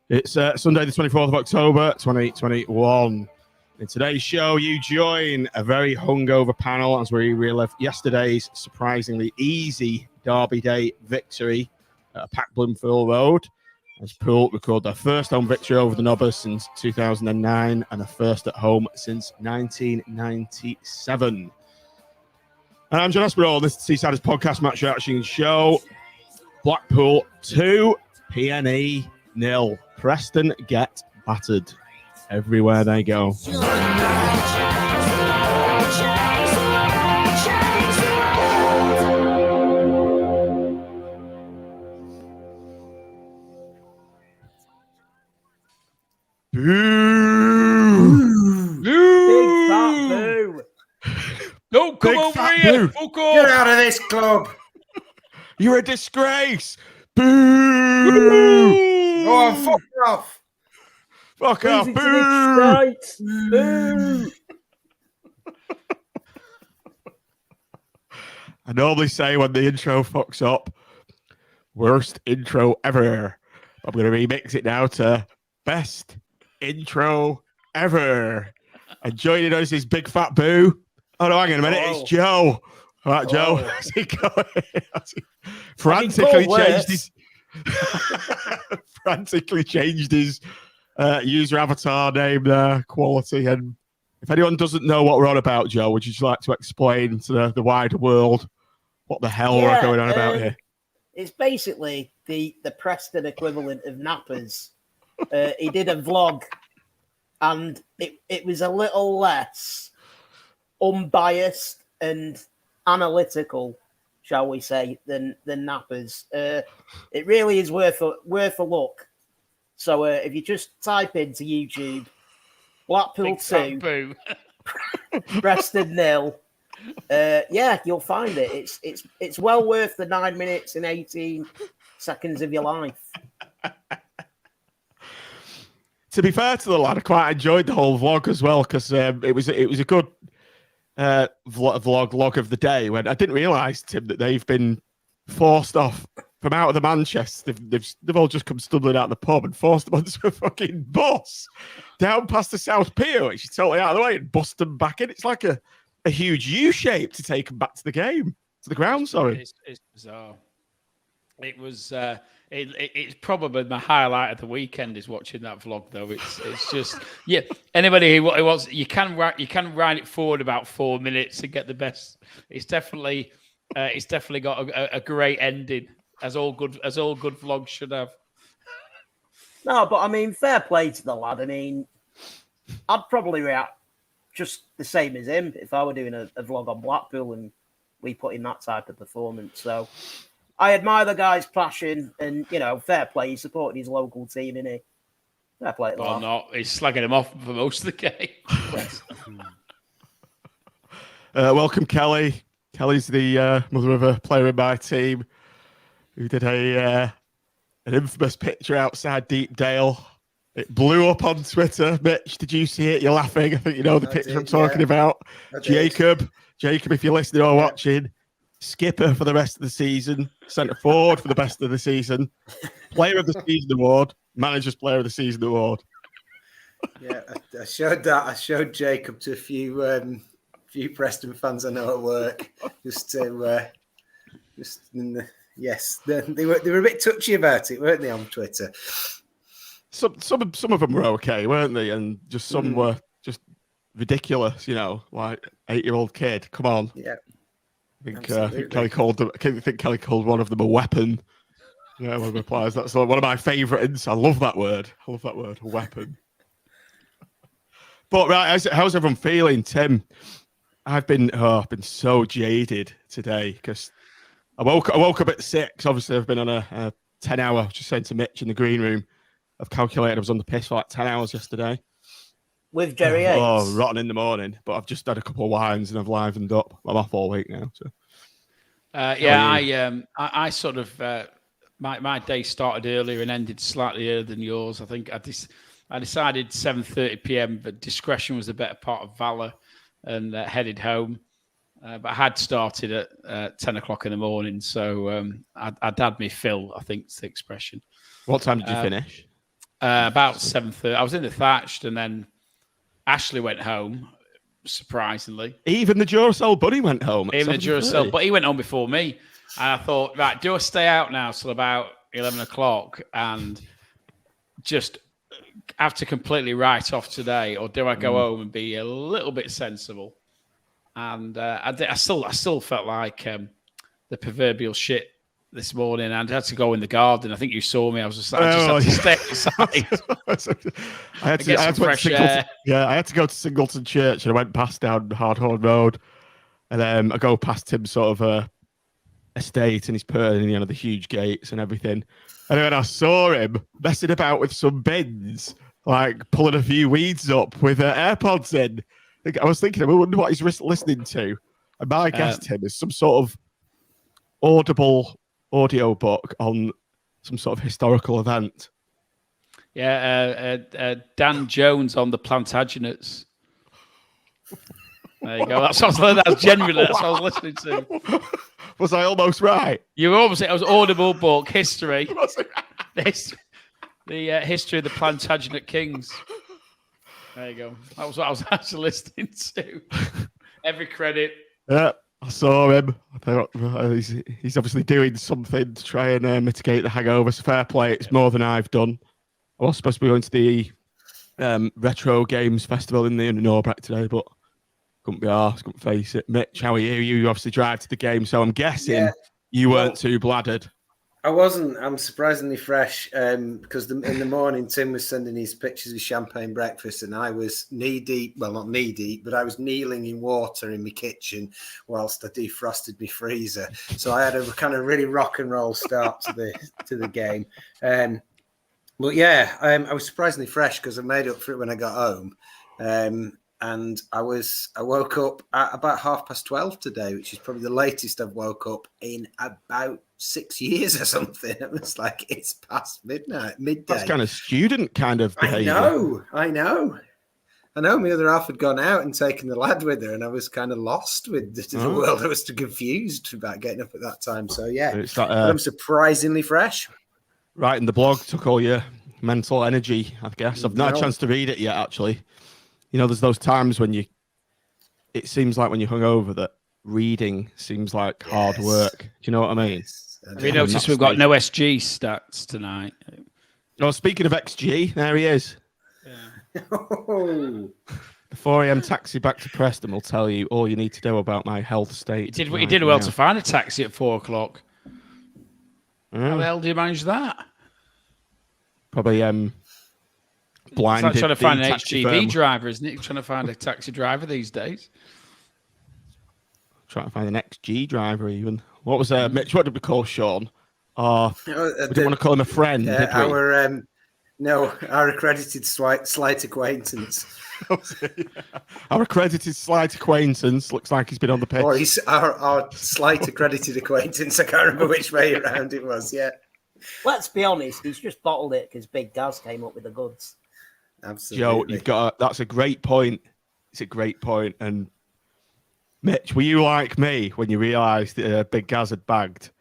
It's Sunday, the 24th of October, 2021. In today's show, you join a very hungover panel as we relive yesterday's surprisingly easy Derby Day victory at a packed Bloomfield Road, as Poole record their first home victory over the Nobbers since 2009 and a first at home since 1997. And I'm John Aspinall. This is Seaside's podcast match reaction show. Blackpool 2, PNE 0. Preston get battered everywhere they go. Boo! Big fat boo! Don't come over here! Fuck off! Get out of this club! You're a disgrace! Boo! Go on, fuck off! Fuck off! Boo! Boo! I normally say when the intro fucks up, worst intro ever. I'm going to remix it now to best intro ever. And joining us is Big Fat Boo. Oh no, hang on a minute, It's Joe. All right, Joe. How's he going? Frantically changed his user avatar name there, quality. And if anyone doesn't know what we're on about, Joe, would you just like to explain to the wider world what the hell we're going on about here? It's basically the Preston equivalent of Nappers. He did a vlog, and it was a little less unbiased and analytical, shall we say, than Nappers. It really is worth a look. So if you just type into YouTube, Blackpool 2, Preston 0, you'll find it. It's well worth the 9 minutes and 18 seconds of your life. To be fair to the lad, I quite enjoyed the whole vlog as well, because it was a good log of the day. When I didn't realise, Tim, that they've been forced off from out of the Manchester. They've all just come stumbling out of the pub and forced them onto a fucking bus down past the South Pier, which is totally out of the way, and bust them back in. It's like a huge U shape to take them back to the game, to the ground. Sorry, it's bizarre. It was. It's probably my highlight of the weekend is watching that vlog, though. It's just Anybody who wants, you can write it forward about 4 minutes and get the best. It's definitely got a great ending, as all good vlogs should have. No, but I mean, fair play to the lad. I mean, I'd probably react just the same as him if I were doing a vlog on Blackpool and we put in that type of performance. So I admire the guy's passion and, fair play. He's supporting his local team, innit? Fair play to Well, not. He's slagging him off for most of the game. Welcome, Kelly. Kelly's the mother of a player in my team who did an infamous picture outside Deepdale. It blew up on Twitter. Mitch, did you see it? You're laughing. I think you know the picture I'm talking about. Jacob, if you're listening or watching, skipper for the rest of the season, centre forward for the best of the season, player of the season award, manager's player of the season award. Yeah, I showed that. I showed Jacob to a few Preston fans I know at work, they were a bit touchy about it, weren't they, on Twitter? Some of them were okay, weren't they? And just some were just ridiculous, like 8-year-old kid. Come on. Yeah. I think Kelly called one of them a weapon. Yeah, one of the players. That's one of my favourites. I love that word. A weapon. But right, how's everyone feeling, Tim? I've been so jaded today because I woke up at 6. Obviously, I've been on a 10-hour. Just saying to Mitch in the green room, I've calculated I was on the piss for like 10 hours yesterday. With Jerry Yates. Oh, rotten in the morning. But I've just had a couple of wines and I've livened up. I'm off all week now. So. I sort of my day started earlier and ended slightly earlier than yours. I think I decided 7:30 p.m. but discretion was the better part of valor, and headed home. But I had started at 10 o'clock in the morning, so I'd had me fill, I think is the expression. What time did you finish? About 7:30. I was in the thatched, and then Ashley went home. Surprisingly, Even the Duracell bunny went home. Even the Duracell, but he went home before me. And I thought, right, do I stay out now till about 11 o'clock and just have to completely write off today, or do I go home and be a little bit sensible? And I still felt like the proverbial shit this morning, and I had to go in the garden. I think you saw me. I was just like, I just had to stay outside. I had to go to Singleton Church, and I went past down Hardhorn Road, and I go past him sort of estate, and he's putting, the huge gates and everything. And then I saw him messing about with some bins, like pulling a few weeds up with AirPods in. I was thinking, I wonder what he's listening to. And my guess to him is some sort of audible audio book on some sort of historical event. Yeah, Dan Jones on the Plantagenets. There you go. That's genuinely that's what I was listening to. Was I almost right? You were almost. It was audible book history. The history of the Plantagenet kings. There you go. That was what I was actually listening to. Every credit. Yeah, I saw him. I thought he's obviously doing something to try and mitigate the hangover. So fair play. It's more than I've done. I was supposed to be going to the Retro Games Festival in the Nobbers today, but couldn't be arsed, couldn't face it. Mitch, how are you? You obviously drive to the game, so I'm guessing you weren't too bladdered. I wasn't. I'm surprisingly fresh because in the morning, Tim was sending his pictures of champagne breakfast, and I was knee-deep, well, not knee-deep, but I was kneeling in water in my kitchen whilst I defrosted my freezer. So I had a kind of really rock and roll start to the game. But yeah, I was surprisingly fresh because I made up for it when I got home. And I woke up at about 12:30 today, which is probably the latest I've woke up in about 6 years or something. It was like it's past midday. That's kind of student kind of behaviour. I know. My other half had gone out and taken the lad with her, and I was kind of lost with the world. I was too confused about getting up at that time. So yeah, but I'm surprisingly fresh. Writing the blog took all your mental energy, I guess. I've not had a chance to read it yet, actually. There's those times when it seems like when you're hungover that reading seems like hard work. Do you know what I mean? Yes, have you noticed we've got no SG stats tonight? No, speaking of XG, there he is. Yeah. The 4 a.m. taxi back to Preston will tell you all you need to know about my health state. He did well to find a taxi at 4 o'clock. How the hell do you manage that? Probably blinded. It's like trying to find an HGV driver, isn't it? Trying to find a taxi driver these days. Trying to find an XG driver, even. What was Mitch? What did we call Sean? We didn't want to call him a friend, did we? Our accredited slight acquaintance. Our accredited slight acquaintance looks like he's been on the pitch. Or he's our slight accredited acquaintance. I can't remember which way around it was. Yeah. Let's be honest. He's just bottled it because Big Gaz came up with the goods. Absolutely. Joe, that's a great point. It's a great point. And Mitch, were you like me when you realised that Big Gaz had bagged?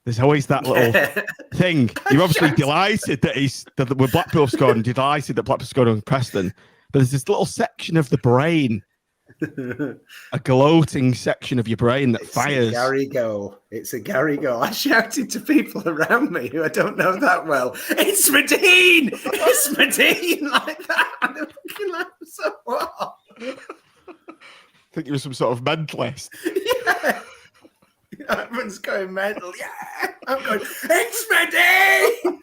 There's always that little thing. You're obviously delighted that when Blackpool scored, and delighted that Blackpool scored on Preston. But there's this little section of the brain, a gloating section of your brain that fires. It's a Gary goal. I shouted to people around me who I don't know that well, "It's Medine! It's Medine!" like that. And they're fucking like, so what? I think you were some sort of mentalist. Yeah. Everyone's going mental. Yeah. I'm going, "It's Medine!"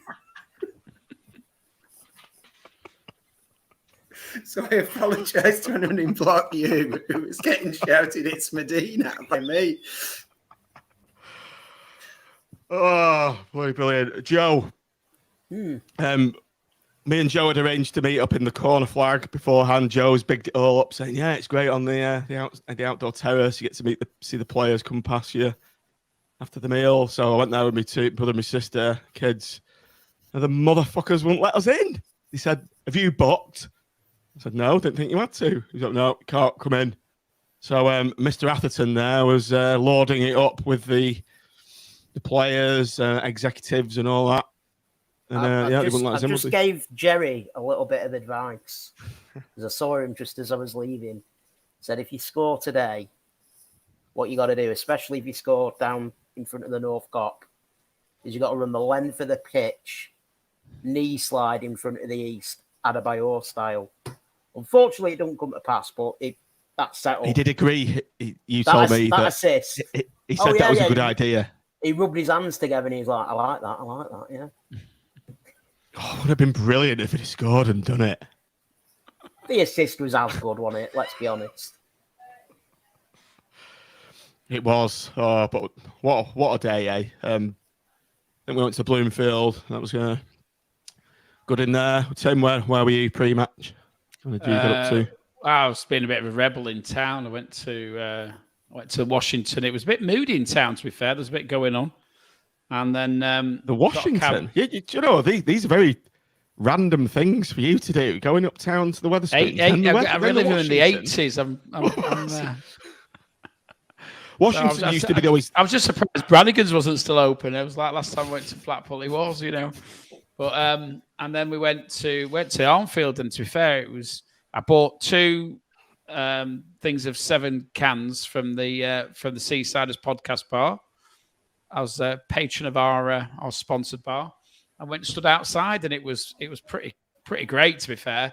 So I apologise to anyone in Block U who was getting shouted, "It's Medina" by me. Oh, boy, brilliant. Joe, me and Joe had arranged to meet up in the corner flag beforehand. Joe's bigged it all up, saying, "Yeah, it's great on the outdoor terrace. You get to see the players come past you after the meal." So I went there with my two brother and my sister, kids, and the motherfuckers wouldn't let us in. He said, "Have you booked?" I said, "No, didn't think you had to." He said, "No, you can't come in." So Mr. Atherton there was loading it up with the players, executives and all that. And I they wouldn't let us in, would just they? gave Jerry a little bit of advice because I saw him just as I was leaving. Said if you score today, what you got to do, especially if you score down in front of the North Cock, is you got to run the length of the pitch, knee slide in front of the East, Adebayor style. Unfortunately, it don't come to pass, but that's settled. He did agree. You told me that assist. he said that was a good idea. He rubbed his hands together and he's like, I like that, yeah. Oh, it would have been brilliant if he'd scored and done it. The assist was as good, wasn't it? Let's be honest. It was. Oh, but what a day, eh? Then we went to Bloomfield. That was good in there. Tim, where were you pre-match? What did you get up to? I was being a bit of a rebel in town. I went to Washington. It was a bit moody in town, to be fair. There's a bit going on. And then the Washington. You know, these are very random things for you to do. Going uptown to the Wetherspoons. I really live in the 80s. I'm Washington used to be always. I was just surprised Brannigan's wasn't still open. It was like last time I went to Blackpool, it was, you know. But and then we went to Armfield, and to be fair, I bought 2 things of 7 cans from the Seasiders podcast bar. I was a patron of our sponsored bar. I went and stood outside, and it was pretty great, to be fair.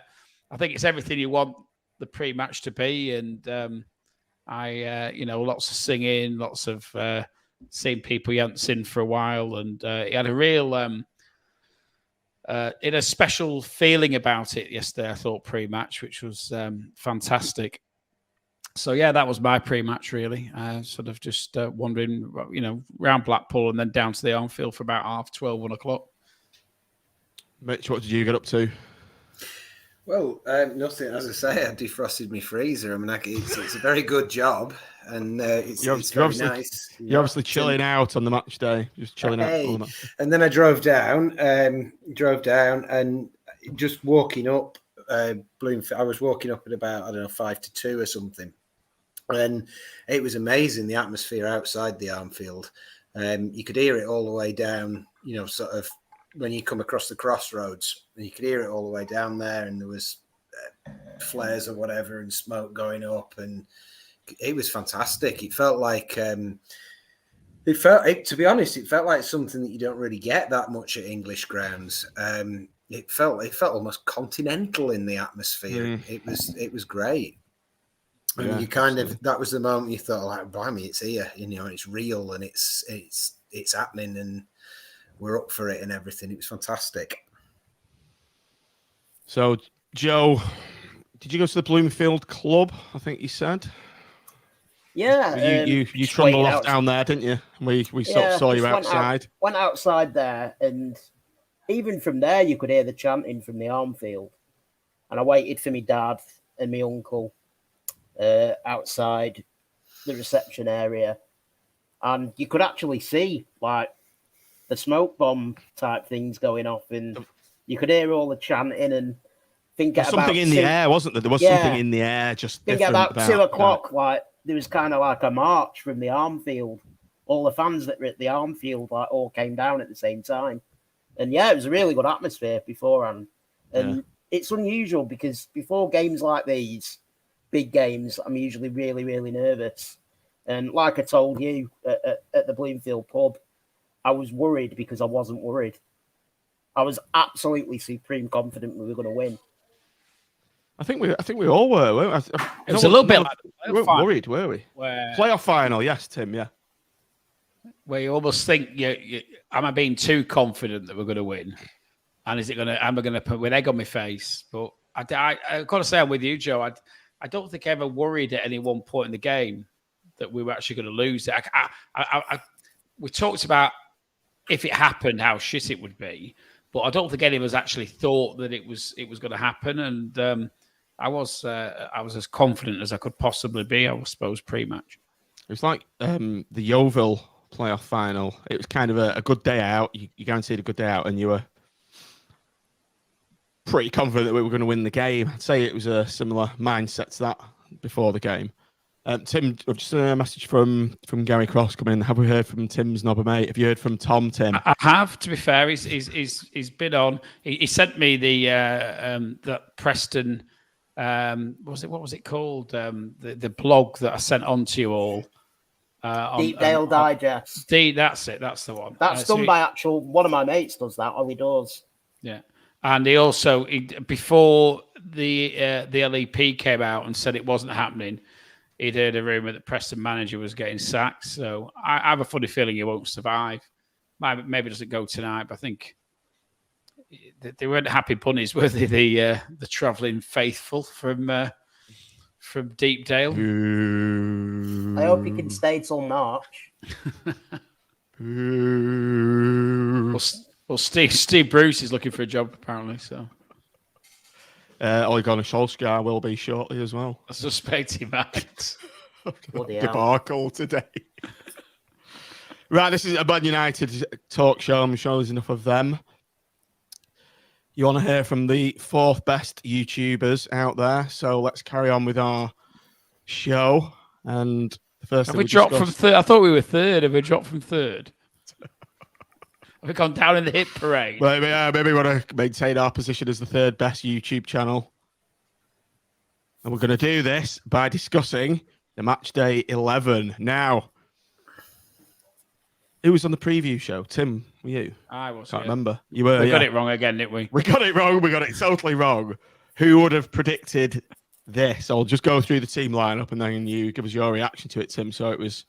I think it's everything you want the pre-match to be, and lots of singing, lots of seeing people you hadn't seen for a while, and it had a real in a special feeling about it yesterday, I thought, pre-match, which was fantastic. So, yeah, that was my pre-match, really. Sort of just wandering, around Blackpool and then down to the Armfield for about 12:30, 1 o'clock. Mitch, what did you get up to? Well, nothing. As I say, I defrosted my freezer. I mean, it's a very good job, and it's very nice. You're obviously chilling out on the match day, just chilling out. And then I drove down, and just walking up Bloomfield. I was walking up at about 5 to 2 or something, and it was amazing, the atmosphere outside the Armfield. You could hear it all the way down. Sort of. When you come across the crossroads, you could hear it all the way down there, and there was flares or whatever and smoke going up, and it was fantastic. It felt like, to be honest, it felt like something that you don't really get that much at English grounds. It felt almost continental in the atmosphere. It was great. And you that was the moment you thought, like, blimey, it's here, it's real, and it's happening, and we're up for it and everything. It was fantastic. So, Joe, did you go to the Bloomfield Club? I think you said. Yeah. You trundled off down there, didn't you? We sort of saw you outside. Went outside there, and even from there, you could hear the chanting from the Armfield. And I waited for my dad and my uncle outside the reception area, and you could actually see, like, the smoke bomb type things going off, and you could hear all the chanting and think about something in the air, wasn't there? There was something in the air, just think about 2 o'clock, like there was kind of like a march from the Armfield. All the fans that were at the Armfield, like, all came down at the same time, and it was a really good atmosphere beforehand. And it's unusual because before games like these, big games, I'm usually really, really nervous. And like I told you at the Bloomfield pub, I was worried because I wasn't worried. I was absolutely supreme confident we were going to win. I think we all were. Weren't we? It was a little bit like we weren't worried, were we? Playoff final, yes, Tim, yeah. Where you almost think, am I being too confident that we're going to win? And am I going to put an egg on my face? But I've got to say, I'm with you, Joe. I don't think I ever worried at any one point in the game that we were actually going to lose it. We talked about, if it happened, how shit it would be, but I don't think any of us actually thought that it was going to happen. And I was as confident as I could possibly be, I suppose, pre-match. It was like the Yeovil playoff final. It was kind of a good day out. You guaranteed a good day out, and you were pretty confident that we were going to win the game. I'd say it was a similar mindset to that before the game. Tim, I've just a message from Gary Cross coming in. Have we heard from Tim's Nobber mate? Have you heard from Tom, Tim? I have. To be fair, he's been on. He sent me that Preston. What was it called? The blog that I sent on to you all. Deep Dale Digest. That's it. That's the one. That's done by one of my mates. Does that? Ollie does. Yeah, and he also before the LEP came out and said it wasn't happening. He'd heard a rumour that Preston manager was getting sacked. So I have a funny feeling he won't survive. Maybe doesn't go tonight, but I think they weren't happy bunnies, were they? The travelling faithful from Deepdale. I hope he can stay till March. Well, Steve Bruce is looking for a job apparently. So Ole Gunnar Solskjaer will be shortly as well. I suspect he might. Debacle today. Right, this is a Man United talk show. I'm sure there's enough of them. You want to hear from the fourth best YouTubers out there, so let's carry on with our show. And the first have we dropped from third? I thought we were third. Have we dropped from third? Have we gone down in the hit parade? Well, maybe we want to maintain our position as the third best YouTube channel. And we're going to do this by discussing the match day 11. Now, who was on the preview show? Tim, were you? I was. Can't remember. You were. We got it wrong again, didn't we? We got it wrong. We got it totally wrong. Who would have predicted this? I'll just go through the team lineup and then you give us your reaction to it, Tim. So it was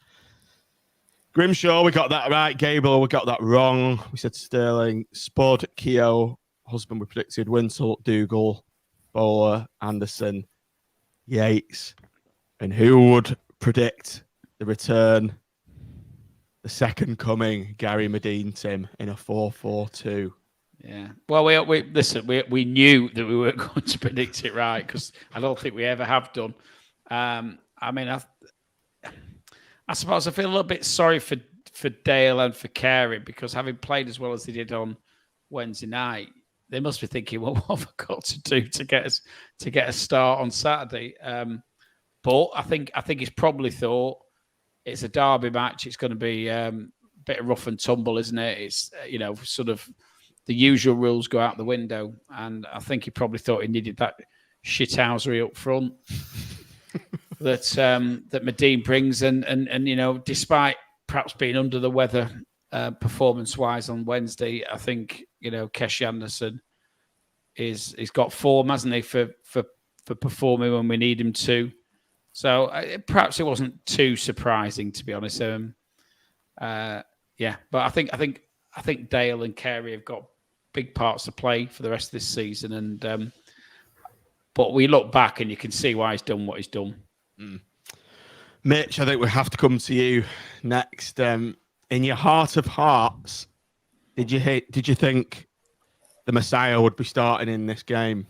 Grimshaw, we got that right. Gable, we got that wrong. We said Sterling, Spud, Keogh, Husband, we predicted Winsell, Dougal, Bowler, Anderson, Yates. And who would predict the return, the second coming, Gary Medine, Tim, in a 4-4-2? Yeah. Well, we listen. We knew that we weren't going to predict it right because I don't think we ever have done. I mean, I suppose I feel a little bit sorry for Dale and for Carey because having played as well as they did on Wednesday night, they must be thinking, well, what have I got to do to get a start on Saturday? But I think he's probably thought it's a derby match. It's going to be a bit of rough and tumble, isn't it? It's sort of the usual rules go out the window, and I think he probably thought he needed that shithousery up front that Medine brings, and despite perhaps being under the weather performance-wise on Wednesday, I think Keshi Anderson he's got form, hasn't he, for performing when we need him to. So perhaps it wasn't too surprising, to be honest. But I think Dale and Carey have got big parts to play for the rest of this season, and but we look back and you can see why he's done what he's done. Mitch, I think we have to come to you next. In your heart of hearts, did you think the Messiah would be starting in this game?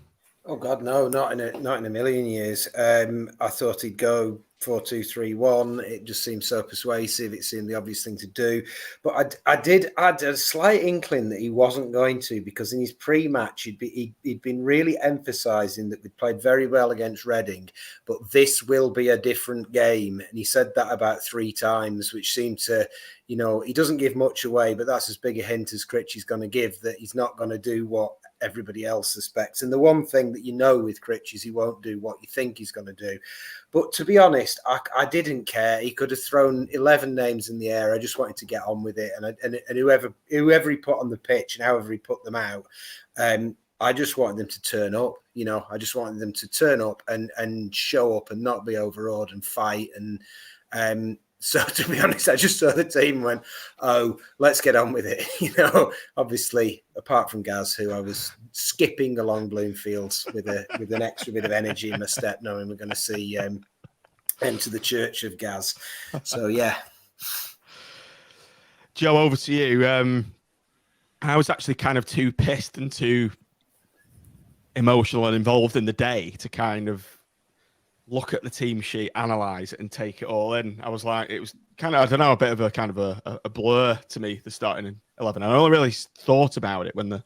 Oh God, no, not in a million years. I thought he'd go 4-2-3-1. It just seemed so persuasive. It seemed the obvious thing to do. But I had a slight inkling that he wasn't going to, because in his pre-match he'd been really emphasising that we played very well against Reading, but this will be a different game. And he said that about 3 times, which seemed to, he doesn't give much away, but that's as big a hint as Critch is going to give that he's not going to do what everybody else suspects. And the one thing that with Critch is he won't do what you think he's going to do. But to be honest, I didn't care. He could have thrown 11 names in the air. I just wanted to get on with it. And whoever he put on the pitch and however he put them out, I just wanted them to turn up. I just wanted them to turn up and show up and not be overawed and fight. And so, to be honest, I just saw the team and went, oh, let's get on with it. Obviously, apart from Gaz, who I was skipping along Bloomfield with an extra bit of energy in my step, knowing we're going to see enter the church of Gaz. So, yeah. Joe, over to you. I was actually kind of too pissed and too emotional and involved in the day to kind of look at the team sheet, analyse it and take it all in. I was like, it was kind of, I don't know, a bit of a kind of a blur to me, the starting in 11. I only really thought about it when the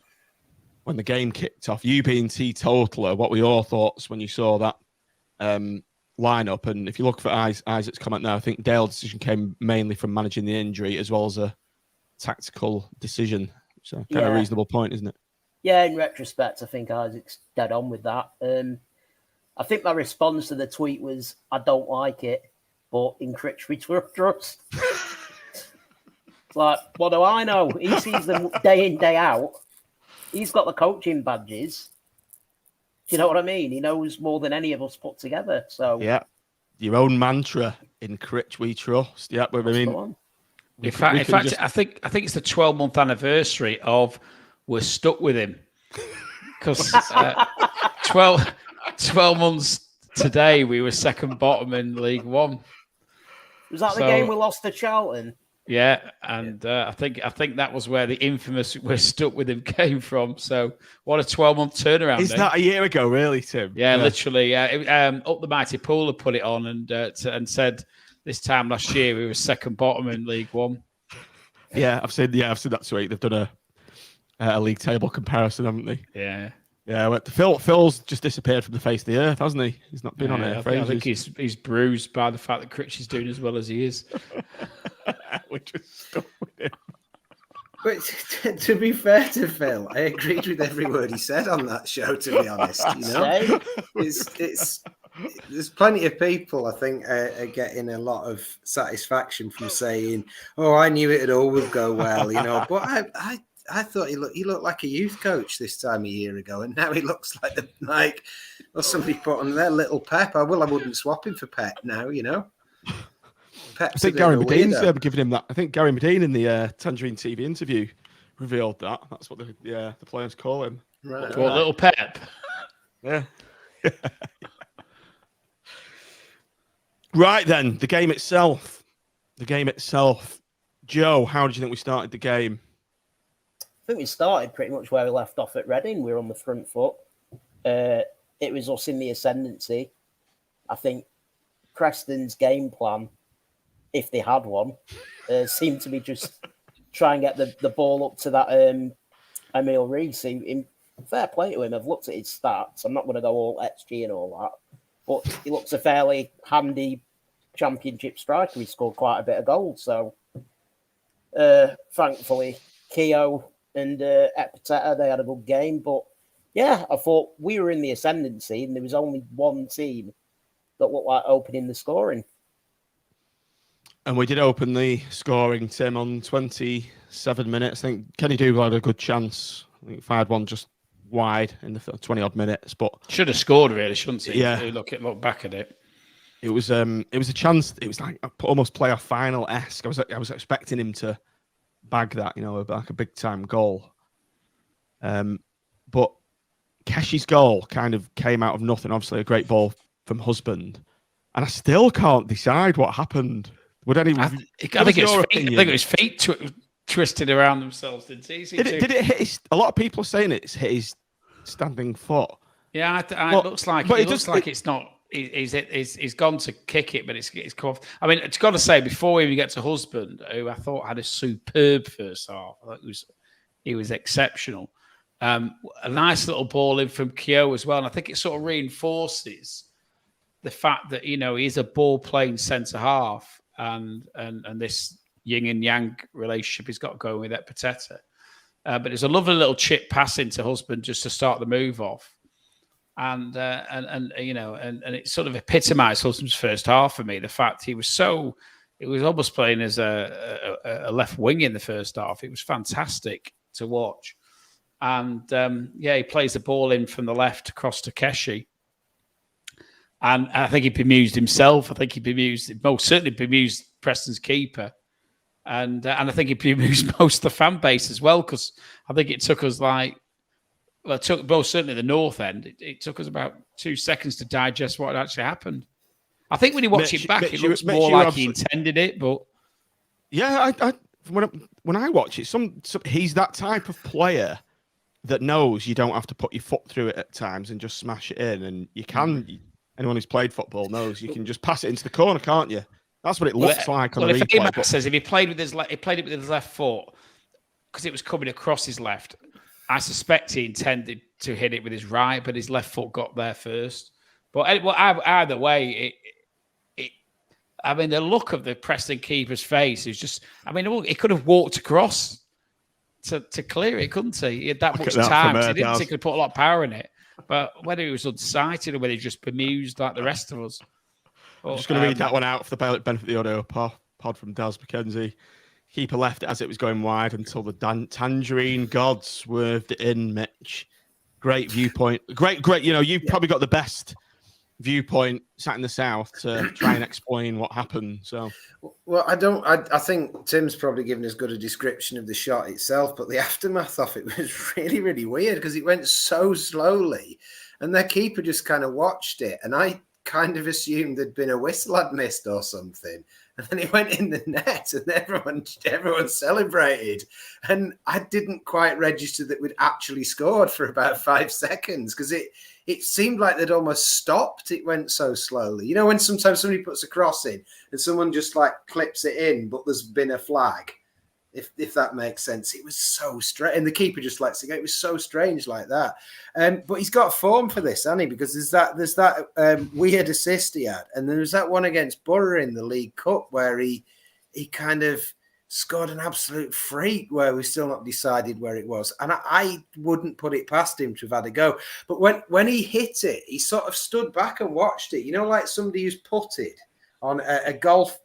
game kicked off. You being teetotaler, what were your thoughts when you saw that lineup. And if you look for Isaac's comment now, I think Dale's decision came mainly from managing the injury as well as a tactical decision. So kind of a reasonable point, isn't it? Yeah, in retrospect, I think Isaac's dead on with that. I think my response to the tweet was, I don't like it, but in Critch we trust. It's like, what do I know? He sees them day in, day out. He's got the coaching badges. Do you know what I mean? He knows more than any of us put together. So yeah, your own mantra, in Critch we trust. Yeah, but I mean, in fact, I think it's the 12-month anniversary of we're stuck with him because 12 months today we were second bottom in League One. Was that the game we lost to Charlton? Yeah, and I think that was where the infamous "we're stuck with him" came from. So what a 12-month turnaround! Is that a year ago, really, Tim? Yeah, literally. Up the Mighty Pool put it on and said this time last year we were second bottom in League One. Yeah, I've seen that tweet. They've done a league table comparison, haven't they? Yeah. Yeah, Phil's just disappeared from the face of the earth, hasn't he? He's not been on it for ages. I think he's bruised by the fact that Critch is doing as well as he is. We're just stuck with him. But to be fair to Phil, I agreed with every word he said on that show. To be honest, it's there's plenty of people I think are getting a lot of satisfaction from saying, "Oh, I knew it'd always go well," But I thought he looked like a youth coach this time a year ago, and now he looks like somebody put on their little Pep. I wouldn't swap him for Pep now, Pep's I think Gary Madine's giving him that. I think Gary Madine in the Tangerine TV interview revealed that. That's what the players call him. Right. What, little Pep? Yeah. Right then, the game itself. Joe, how did you think we started the game? I think we started pretty much where we left off at Reading. We were on the front foot. It was us in the ascendancy. I think Preston's game plan, if they had one, seemed to be just try and get the ball up to that Emile Reese. In fair play to him, I've looked at his stats. I'm not going to go all XG and all that, but he looks a fairly handy championship striker. He scored quite a bit of goals. So thankfully, Keogh and Epiteta, they had a good game. But yeah, I thought we were in the ascendancy and there was only one team that looked like opening the scoring. And we did open the scoring, Tim, on 27 minutes. I think Kenny Dougal had a good chance. I think fired one just wide in the 20-odd minutes. But should have scored, really, shouldn't he? Yeah. Look back at it. It was a chance. It was like almost playoff final-esque. I was expecting him to bag that, like a big-time goal. But Keshi's goal kind of came out of nothing. Obviously, a great ball from Husband. And I still can't decide what happened. I think it was feet twisted around themselves. Did it hit his? A lot of people are saying it's hit his standing foot. Yeah, it looks like it's not. He's gone to kick it, but it's come off. I mean, it's got to say before we even get to Husband, who I thought had a superb first half. I thought he was exceptional. A nice little ball in from Keogh as well, and I think it sort of reinforces the fact that he is a ball playing centre half. And this yin and yang relationship he's got going with Epiteta. But it's a lovely little chip pass into Husband just to start the move off. And it sort of epitomised Husband's first half for me. The fact it was almost playing as a left wing in the first half. It was fantastic to watch. And he plays the ball in from the left across to Keshi. And I think he bemused himself. I think he most certainly bemused Preston's keeper. And I think he bemused most of the fan base as well, because I think it took us it took both certainly the north end. It took us about 2 seconds to digest what had actually happened. I think when you watch it back, it looks more like he intended it. But yeah, when I watch it, he's that type of player that knows you don't have to put your foot through it at times and just smash it in, and you can. Anyone who's played football knows you can just pass it into the corner, can't you? That's what it looks like on the replay. If says if he played it with his left foot because it was coming across his left, I suspect he intended to hit it with his right, but his left foot got there first. But either way, I mean, the look of the Preston keeper's face is just. I mean, he could have walked across to clear it, couldn't he? He had that much time. He didn't particularly put a lot of power in it. But whether he was unsighted or whether he just bemused like the rest of us. I'm just going to read that one out for the benefit of the audio pod from Daz McKenzie. Keeper left it as it was going wide until the Tangerine God swerved it in, Mitch. Great viewpoint. Great. You've probably got the best viewpoint sat in the south to try and explain what happened. So, well, I think Tim's probably given as good a description of the shot itself, but the aftermath of it was really, really weird because it went so slowly, and their keeper just kind of watched it, and I kind of assumed there'd been a whistle I'd missed or something, and then it went in the net, and everyone celebrated, and I didn't quite register that we'd actually scored for about 5 seconds because it seemed like they'd almost stopped. It went so slowly. You know, when sometimes somebody puts a cross in and someone just like clips it in, but there's been a flag, if that makes sense. It was so strange. And the keeper just lets it go. It was so strange like that. But he's got form for this, hasn't he? Because there's that weird assist he had. And there was that one against Borough in the League Cup where he kind of scored an absolute freak where we've still not decided where it was. And I wouldn't put it past him to have had a go. But when he hit it, he sort of stood back and watched it. You know, like somebody who's putted on a golf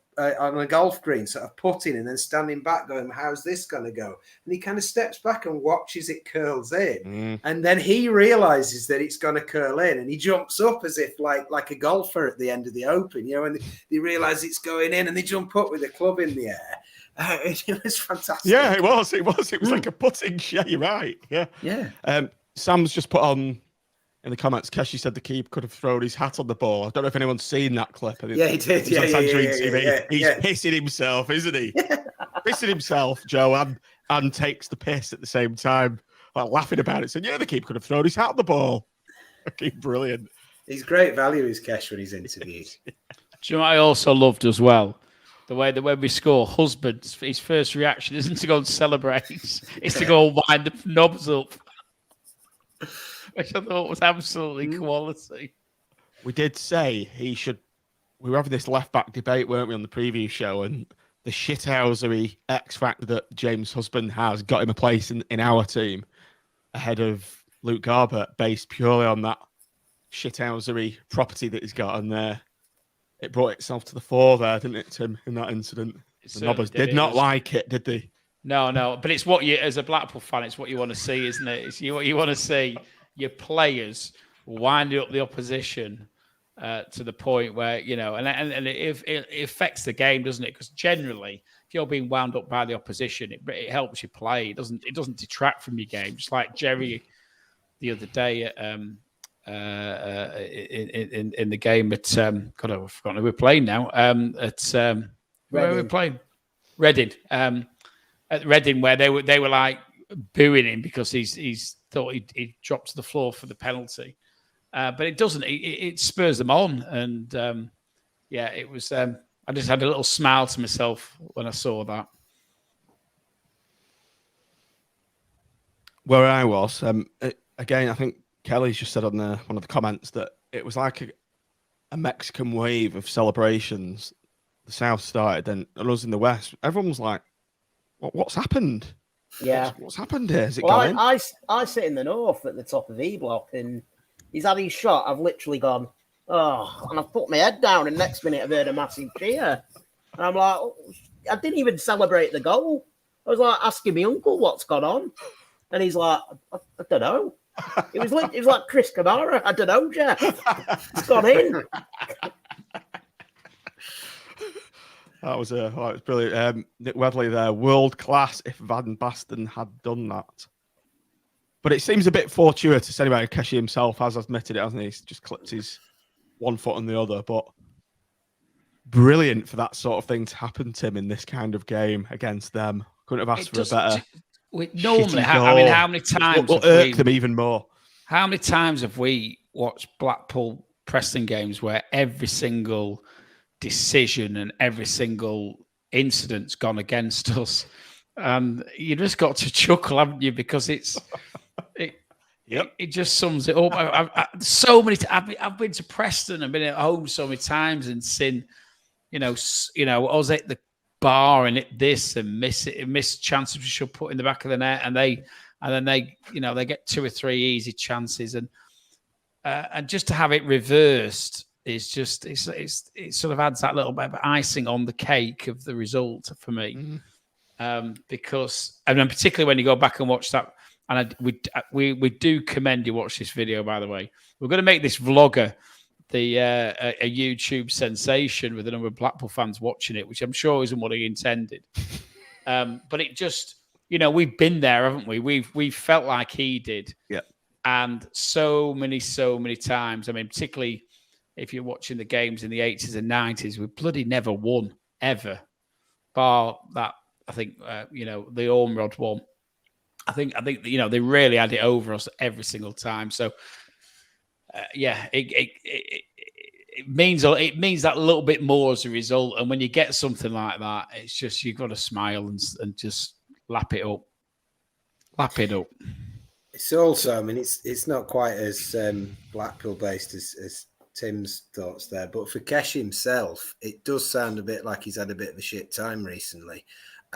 green, sort of putting and then standing back going, how's this going to go? And he kind of steps back and watches it curls in. And then he realizes that it's going to curl in and he jumps up as if like a golfer at the end of the Open, you know, and they realize it's going in and they jump up with the club in the air. It was fantastic. Yeah, it was. It was like a putting. Yeah, you're right. Yeah. Sam's just put on in the comments, Keshi said the keeper could have thrown his hat on the ball. I don't know if anyone's seen that clip. Yeah, he did. He's pissing himself, isn't he? Pissing himself, Joe, and takes the piss at the same time, like laughing about it. Saying, yeah, the keeper could have thrown his hat on the ball. Okay, brilliant. He's great value, is Kesh, when he's interviewed. Do you know what I also loved as well? The way that when we score, husband, his first reaction isn't to go and celebrate. It's to go and wind the knobs up. Which I thought was absolutely quality. We did say he should. We were having this left-back debate, weren't we, on the preview show? And the shithousery X factor that James Husband has got him a place in our team ahead of Luke Garbutt, based purely on that shithousery property that he's got. And it brought itself to the fore there, didn't it, Tim, in that incident? The Nobbers did not like it, did they? No. But it's what you, as a Blackpool fan, it's what you want to see, isn't it? It's what you want to see. Your players winding up the opposition to the point where, you know, and it affects the game, doesn't it? Because generally, if you're being wound up by the opposition, it helps you play. It doesn't detract from your game. Just like Jerry the other day in the game at God, I've forgotten who we're playing now. Where are we playing? Reading. At Reading, where they were like booing him because he's thought he dropped to the floor for the penalty, but it doesn't. It spurs them on, and it was. I just had a little smile to myself when I saw that. Where I was, again, I think Kelly's just said on one of the comments that it was like a Mexican wave of celebrations. The South started, then us in the West. Everyone was like, "What's happened?" Yeah. What's happened here? Is it going? I sit in the north at the top of E Block, and he's had his shot. I've literally gone, oh, and I've put my head down, and next minute I've heard a massive cheer. And I'm like, I didn't even celebrate the goal. I was like asking my uncle what's gone on. And he's like, I don't know. It was like Chris Kamara. I don't know, Jeff. It's gone in. That was brilliant. Nick Wedley there, world class if Van Basten had done that. But it seems a bit fortuitous anyway. Keshi himself has admitted it, hasn't he? He's just clipped his one foot on the other. But brilliant for that sort of thing to happen, Tim, in this kind of game against them. Couldn't have asked for a better. Normally, how many times will irk them even more? How many times have we watched Blackpool Preston games where every single decision and every single incident's gone against us? And you just got to chuckle, haven't you? Because It just sums it up. So many. I've been to Preston and been at home so many times and seen, I was at the bar and hit this and miss it, and miss chances we should put in the back of the net, and then they get 2 or 3 easy chances, and just to have it reversed is just it sort of adds that little bit of icing on the cake of the result for me, because and then particularly when you go back and watch that. And we do commend you watch this video, by the way. We're going to make this vlogger a YouTube sensation with a number of Blackpool fans watching it, which I'm sure isn't what he intended. But it just, we've been there, haven't we? We've felt like he did. Yeah. And so many times. I mean, particularly if you're watching the games in the 80s and 90s, we bloody never won, ever. Bar that, I think, the Ormrod one. I think they really had it over us every single time. So it means that little bit more as a result. And when you get something like that, it's just you've got to smile and just lap it up. It's also, I mean, it's not quite as Blackpool based as Tim's thoughts there, but for Kesh himself, it does sound a bit like he's had a bit of a shit time recently.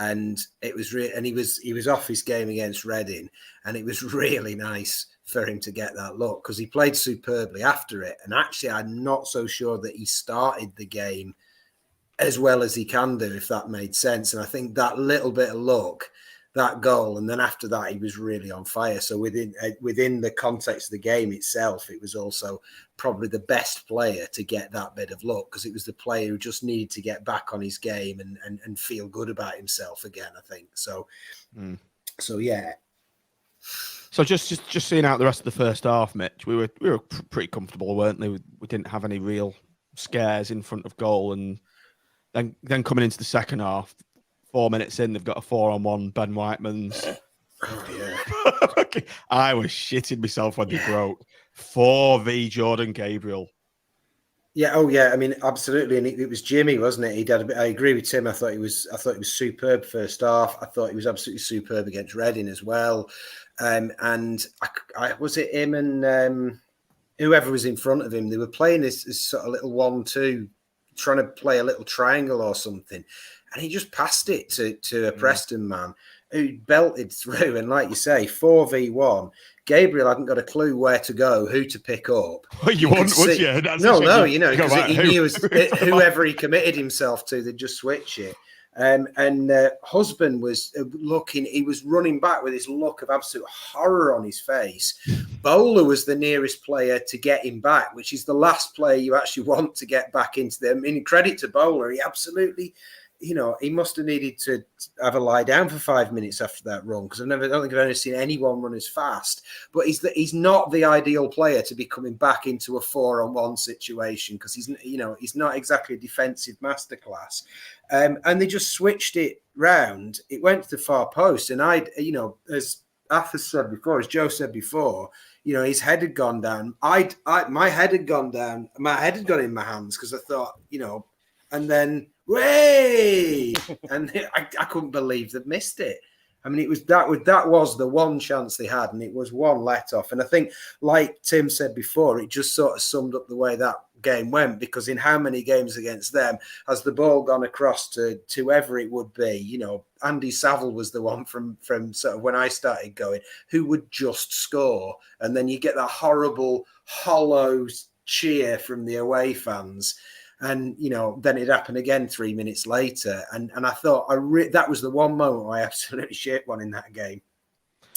And it was and he was off his game against Reading, and it was really nice for him to get that look because he played superbly after it. And actually, I'm not so sure that he started the game as well as he can do, if that made sense. And I think that little bit of luck, that goal, and then after that, he was really on fire. So within the context of the game itself, it was also probably the best player to get that bit of luck because it was the player who just needed to get back on his game and feel good about himself again, I think. So, So yeah. So just seeing out the rest of the first half, Mitch, we were pretty comfortable, weren't we? We didn't have any real scares in front of goal, and then coming into the second half. 4 minutes in, they've got a 4-on-1 Ben Whiteman's. Oh, yeah. I was shitting myself when they broke. 4v Jordan Gabriel. Yeah, oh yeah. I mean, absolutely. And it was Jimmy, wasn't it? I agree with Tim. I thought he was superb first half. I thought he was absolutely superb against Reading as well. And I was it him and whoever was in front of him. They were playing this sort of little 1-2, trying to play a little triangle or something. And he just passed it to a Preston man who belted through. And like you say, 4v1, Gabriel hadn't got a clue where to go, who to pick up. Well, you wouldn't, would you? No, because he knew whoever he committed himself to, they'd just switch it. And Husband was looking, he was running back with this look of absolute horror on his face. Bowler was the nearest player to get him back, which is the last player you actually want to get back into them. I mean, credit to Bowler, he absolutely... he must have needed to have a lie down for 5 minutes after that run because I don't think I've ever seen anyone run as fast. But he's not the ideal player to be coming back into a 4-on-1 situation because he's not exactly a defensive masterclass. And they just switched it round. It went to the far post, and as Arthur said before, as Joe said before, his head had gone down. My head had gone down. My head had gone in my hands because I thought, and then. Way and I couldn't believe they'd missed it. I mean, it was that was the one chance they had, and it was one let off. And I think, like Tim said before, it just sort of summed up the way that game went. Because in how many games against them has the ball gone across to whoever it would be? Andy Saville was the one from sort of when I started going, who would just score, and then you get that horrible hollow cheer from the away fans. And, then it happened again 3 minutes later. And I thought that was the one moment where I absolutely shit one in that game.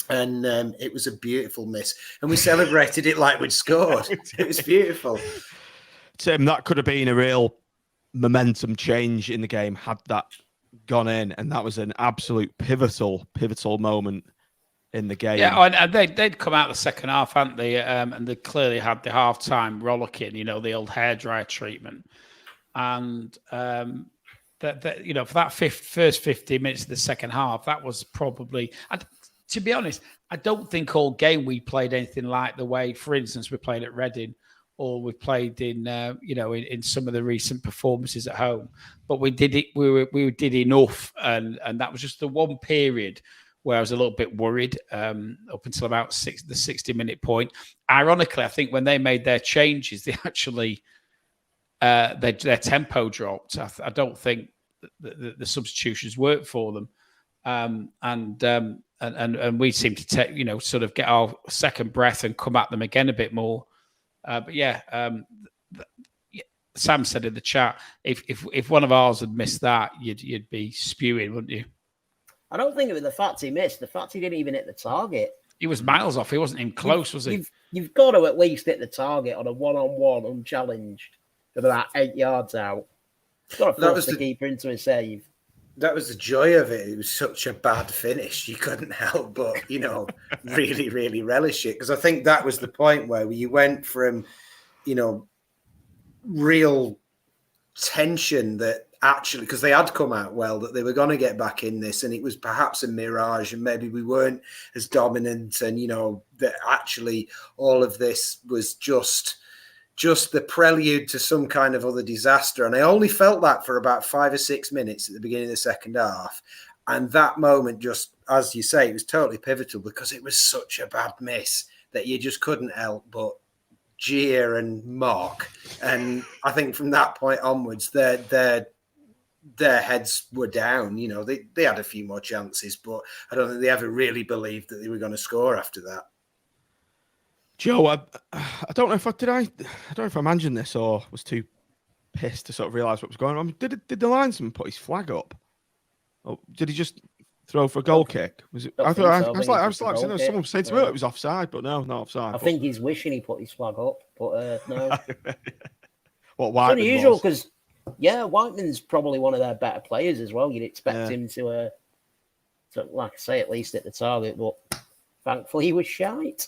And it was a beautiful miss. And we celebrated it like we'd scored. It was beautiful. Tim, that could have been a real momentum change in the game had that gone in. And that was an absolute pivotal moment in the game. Yeah, and they'd come out the second half, hadn't they? And they clearly had the half-time rollicking, the old hairdryer treatment. And for that first 15 minutes of the second half, that was probably, and to be honest, I don't think all game we played anything like the way, for instance, we played at Reading, or we played in in some of the recent performances at home. But we did it. We did enough, and that was just the one period where I was a little bit worried up until about the 60-minute point. Ironically, I think when they made their changes, they actually their tempo dropped. I don't think the substitutions worked for them, and we seem to take sort of get our second breath and come at them again a bit more. But Sam said in the chat, if one of ours had missed that, you'd be spewing, wouldn't you? I don't think it was the fact he missed. The fact he didn't even hit the target. He was miles off. He wasn't even close, was he? You've got to at least hit the target on a one-on-one, unchallenged, with about 8 yards out. You've got to force the keeper into a save. That was the joy of it. It was such a bad finish. You couldn't help but, really, really relish it. Because I think that was the point where you went from, real tension that actually, because they had come out well, that they were going to get back in this, and it was perhaps a mirage, and maybe we weren't as dominant, and that actually all of this was just the prelude to some kind of other disaster. And I only felt that for about 5 or 6 minutes at the beginning of the second half, and that moment, just as you say, it was totally pivotal because it was such a bad miss that you just couldn't help but jeer and mock. And I think from that point onwards, their heads were down. They had a few more chances, but I don't think they ever really believed that they were going to score after that. Joe, I don't know if I imagined this or was too pissed to sort of realise what was going on. Did the linesman put his flag up? Or did he just throw for a goal kick? Was it? I was like, someone said to me it was offside, but no, not offside. I think he's wishing he put his flag up, but no. What Whiteman? It's unusual because Whiteman's probably one of their better players as well. You'd expect him to, like I say, at least hit the target, but thankfully he was shite.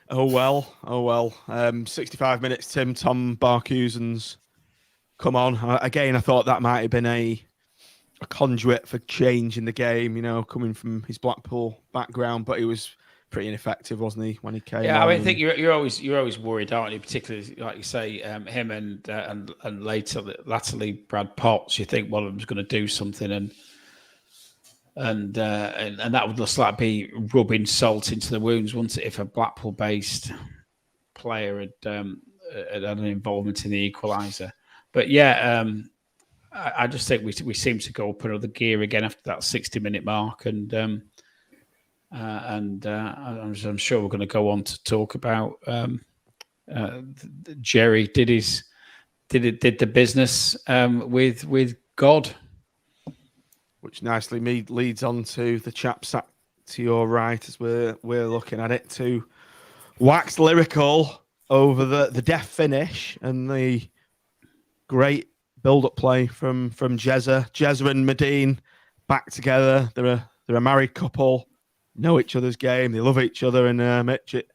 Oh well. 65 minutes. Tom Barkhuizen's come on again. I thought that might have been a conduit for change in the game, coming from his Blackpool background, but he was pretty ineffective, wasn't he, when he came? Yeah, I think you're always worried, aren't you? Particularly, like you say, him and latterly Brad Potts. You think one of them's going to do something, and that would just like be rubbing salt into the wounds, wouldn't it? If a Blackpool-based player had an involvement in the equaliser, but I just think we seem to go up another gear again after that 60-minute mark, and I'm sure we're going to go on to talk about Jerry did the business with God, which nicely leads on to the chap sat to your right as we're looking at it, to wax lyrical over the death finish and the great build-up play from Jezza and Medine back together. They're a married couple, know each other's game, they love each other, and Mitch, it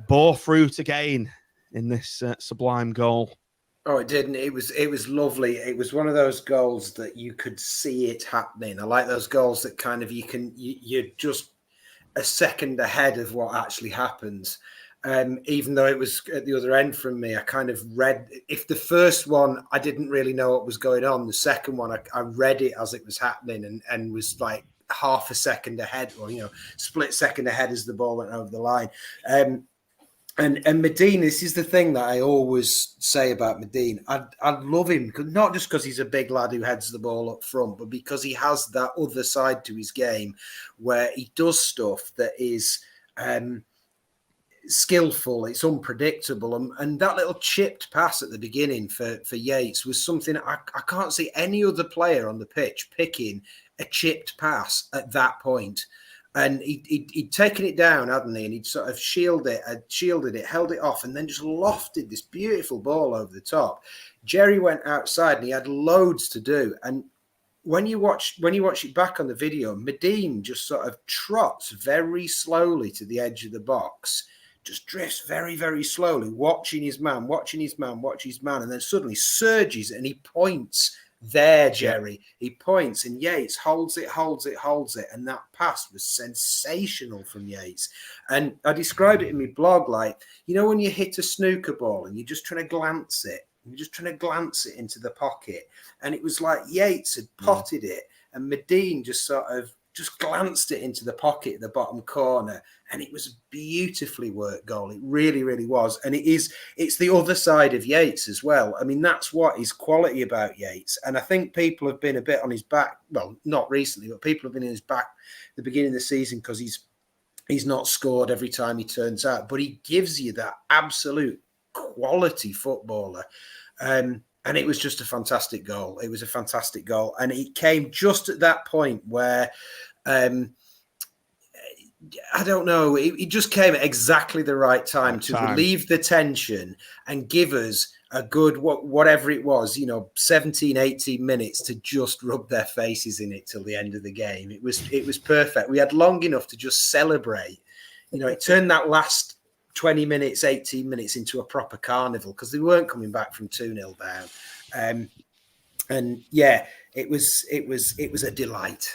bore fruit again in this sublime goal. Oh, it didn't. It was lovely. It was one of those goals that you could see it happening. I like those goals that kind of you're just a second ahead of what actually happens. Even though it was at the other end from me, I kind of read, if the first one, I didn't really know what was going on. The second one, I read it as it was happening and was like half a second ahead, or, split second ahead as the ball went over the line. And Medine, this is the thing that I always say about Medine. I love him, not just because he's a big lad who heads the ball up front, but because he has that other side to his game where he does stuff that is skillful, it's unpredictable, and that little chipped pass at the beginning for Yates was something I can't see any other player on the pitch picking a chipped pass at that point. And he'd taken it down, hadn't he? And he'd sort of shielded it, held it off, and then just lofted this beautiful ball over the top. Jerry went outside and he had loads to do. And when you watch it back on the video, Medine just sort of trots very slowly to the edge of the box, just drifts very, very slowly, watching his man, and then suddenly surges and he points. There, Jerry. He points and Yates holds it. And that pass was sensational from Yates. And I described it in my blog like, when you hit a snooker ball and you're just trying to glance it into the pocket. And it was like Yates had potted it and Medine just sort of just glanced it into the pocket at the bottom corner, and it was a beautifully worked goal. It really, really was. And it's the other side of Yates as well. I mean, that's what is quality about Yates. And I think people have been a bit on his back. Well, not recently, but people have been in his back at the beginning of the season because he's not scored every time he turns out. But he gives you that absolute quality footballer. And it was just a fantastic goal. It was a fantastic goal. And it came just at that point where, I don't know, it just came at exactly the right time to relieve the tension and give us a good, whatever it was, 17, 18 minutes to just rub their faces in it till the end of the game. It was perfect. We had long enough to just celebrate. It turned that last 20 minutes, 18 minutes into a proper carnival because they weren't coming back from 2-0 down. And yeah, it was a delight.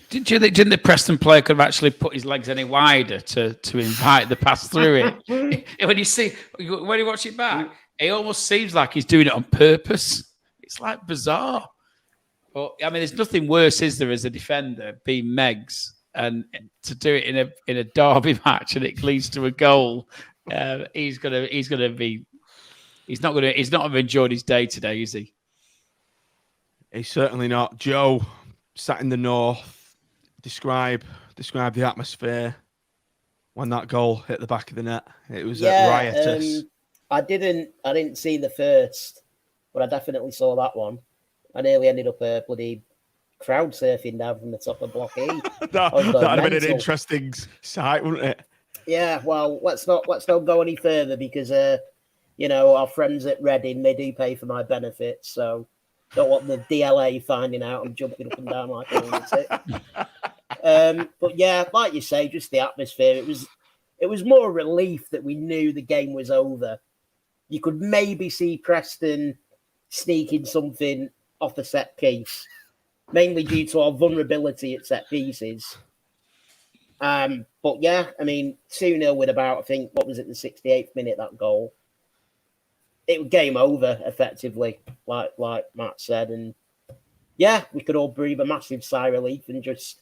Didn't the Preston player could have actually put his legs any wider to invite the pass through it? When you watch it back, it almost seems like he's doing it on purpose. It's like bizarre. But I mean, there's nothing worse, is there, as a defender being Megs and to do it in a derby match and it leads to a goal. He's not going to have enjoyed his day today, is he? He's certainly not. Joe sat in the north. Describe the atmosphere when that goal hit the back of the net. It was riotous. I didn't see the first, but I definitely saw that one. I nearly ended up bloody crowd surfing down from the top of Block E. That'd have been an interesting sight, wouldn't it? Yeah, well, let's not go any further because our friends at Reading, they do pay for my benefits, so don't want the DLA finding out I'm jumping up and down like a lunatic. But yeah, like you say, just the atmosphere. It was more relief that we knew the game was over. You could maybe see Preston sneaking something off the set piece, mainly due to our vulnerability at set pieces. But yeah, I mean, 2-0 with about, I think, what was it, the 68th minute, that goal. It was game over, effectively, like Matt said. And yeah, we could all breathe a massive sigh of relief and just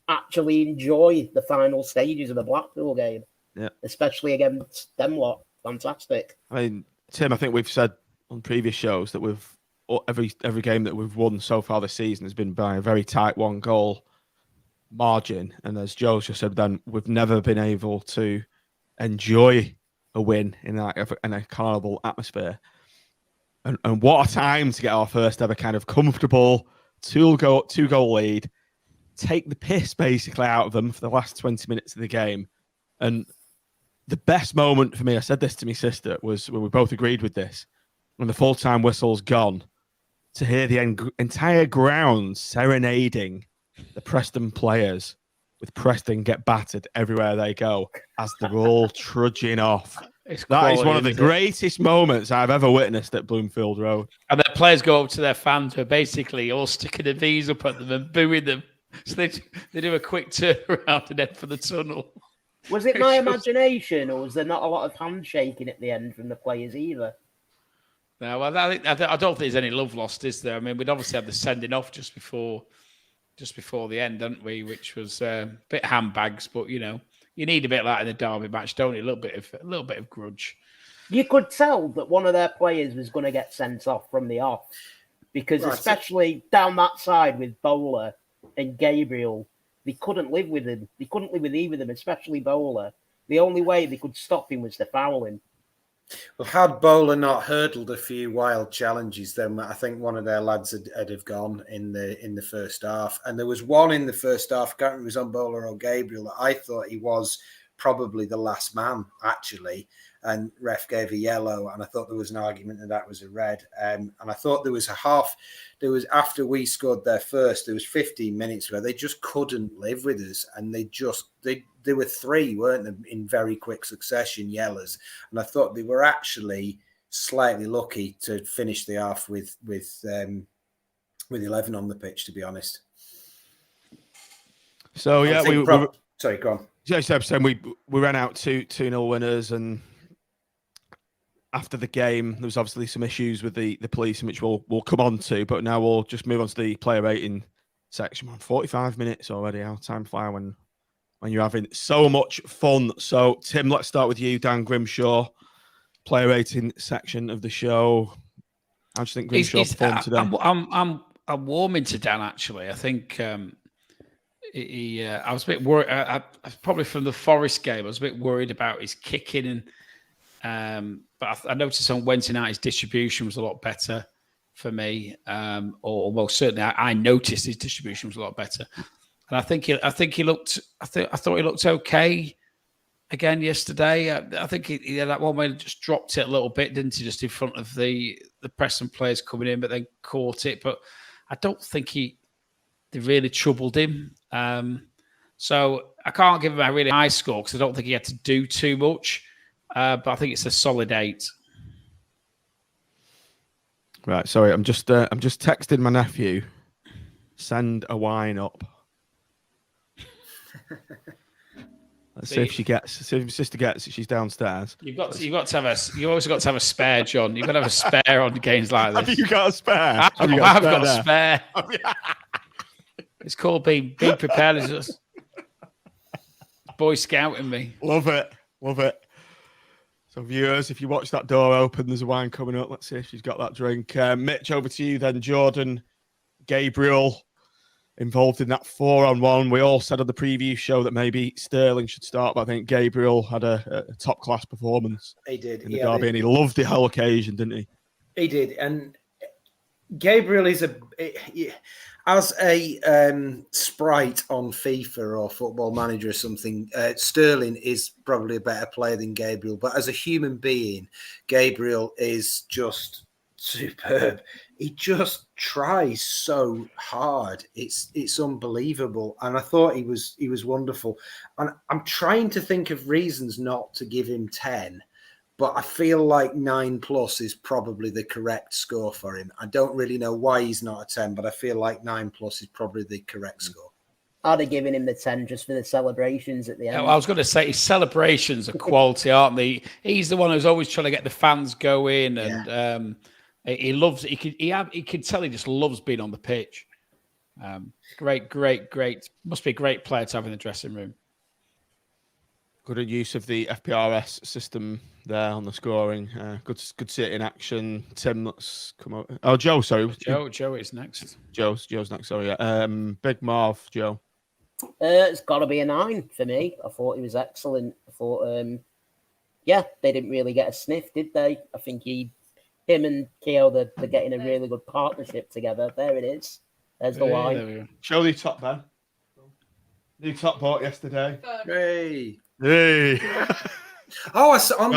actually enjoy the final stages of the Blackpool game. Yeah. Especially against them lot. Fantastic. I mean, Tim, I think we've said on previous shows that every game that we've won so far this season has been by a very tight 1-goal margin. And as Joe's just said, then we've never been able to enjoy a win in a carnival atmosphere. And what a time to get our first ever kind of comfortable two-goal lead, take the piss basically out of them for the last 20 minutes of the game. And the best moment for me, I said this to my sister, was when we both agreed with this, when the full-time whistle's gone, to hear the entire ground serenading the Preston players with Preston get battered everywhere they go as they're all trudging off. That is one of the greatest moments I've ever witnessed at Bloomfield Road. And the players go up to their fans who are basically all sticking their knees up at them and booing them. So they do a quick turnaround and head for the tunnel. Was it my imagination, or was there not a lot of handshaking at the end from the players either? No, well, I don't think there's any love lost, is there? I mean, we'd obviously had the sending off just before the end, didn't we? Which was a bit handbags, but you need a bit of that in a derby match, don't you? A little bit of grudge. You could tell that one of their players was going to get sent off from the off, because especially down that side with Bowler and Gabriel, they couldn't live with him. They couldn't live with either of them, especially Bowler. The only way they could stop him was to foul him. Well, had Bowler not hurdled a few wild challenges, then I think one of their lads would have gone in the first half. And there was one in the first half, I can't remember if it was on Bowler or Gabriel, that I thought he was probably the last man, actually. And ref gave a yellow, and I thought there was an argument that was a red. And I thought there was after we scored their first, there was 15 minutes where they just couldn't live with us, and there were three, weren't there, in very quick succession, yellows. And I thought they were actually slightly lucky to finish the half with 11 on the pitch, to be honest. So yeah, sorry, go on. Yeah, so we ran out 2-0 winners, and after the game, there was obviously some issues with the police, which we'll come on to. But now we'll just move on to the player rating section. Man, 45 minutes already. How time fly when you're having so much fun. So, Tim, let's start with you, Dan Grimshaw, player rating section of the show. How do you think Grimshaw performed today? I'm warming to Dan, actually. I think I was a bit worried. Probably from the Forest game, I was a bit worried about his kicking, but I noticed on Wednesday night his distribution was a lot better for me. Certainly I noticed his distribution was a lot better, and I thought he looked okay again yesterday. I think he had that one where he just dropped it a little bit, didn't he? Just in front of the Preston players coming in, but then caught it. But I don't think they really troubled him. So I can't give him a really high score because I don't think he had to do too much. But I think it's a solid 8. Right, sorry, I'm just texting my nephew. Send a wine up. Let's see if she gets. See if my sister gets it. She's downstairs. You've always got to have a spare, John. You've got to have a spare on games like this. Have you got a spare? I've got a spare. It's called being prepared. As us. Boy Scouting me. Love it. So, viewers, if you watch that door open, there's a wine coming up. Let's see if she's got that drink. Mitch, over to you then. Jordan, Gabriel, involved in that 4-on-1. We all said on the preview show that maybe Sterling should start, but I think Gabriel had a top-class performance. He did. In the derby, and he loved the whole occasion, didn't he? He did. And Gabriel is as a sprite on FIFA or Football Manager or something, Sterling is probably a better player than Gabriel. But as a human being, Gabriel is just superb. He just tries so hard. It's unbelievable. And I thought he was wonderful. And I'm trying to think of reasons not to give him 10. But I feel like 9+ is probably the correct score for him. I don't really know why he's not a 10, but I feel like 9+ is probably the correct score. I'd have given him the 10 just for the celebrations at the end. I was going to say his celebrations are quality, aren't they? He's the one who's always trying to get the fans going, and he loves it. He could tell he just loves being on the pitch. Great. Must be a great player to have in the dressing room. Good use of the FPRS system there on the scoring. Good to see it in action. Tim, let's come out. Oh, Joe, sorry. Joe is next. Joe's next, sorry. Yeah. Big Marv, Joe. It's got to be a 9 for me. I thought he was excellent. I thought, they didn't really get a sniff, did they? I think him and Keogh, they're getting a really good partnership together. There it is. There's the line. Show the top, Ben. New top bought yesterday. Hey. Oh, on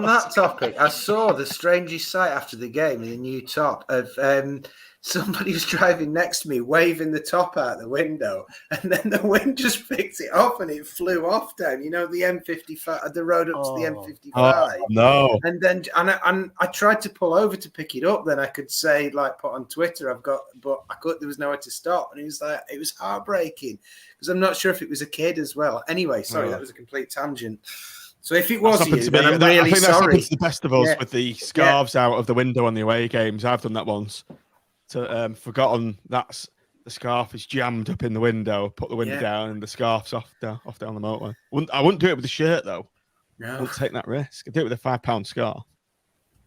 that topic, I saw the strangest sight after the game in the new top of somebody was driving next to me, waving the top out the window, and then the wind just picked it up and it flew off down. You know, the M55, the road up to the M55. Oh, no! And then, and I tried to pull over to pick it up. Then I could say, like, put on Twitter, but I could. There was nowhere to stop, and it was heartbreaking because I'm not sure if it was a kid as well. Anyway, sorry, that was a complete tangent. So if it was you, then I'm really sorry. That happens to the best of us with the scarves out of the window on the away games. I've done that once. Forgotten that's the scarf is jammed up in the window. Put the window down and the scarf's off down the motorway. I wouldn't do it with the shirt though. No, I wouldn't take that risk. I'd do it with a £5 scarf.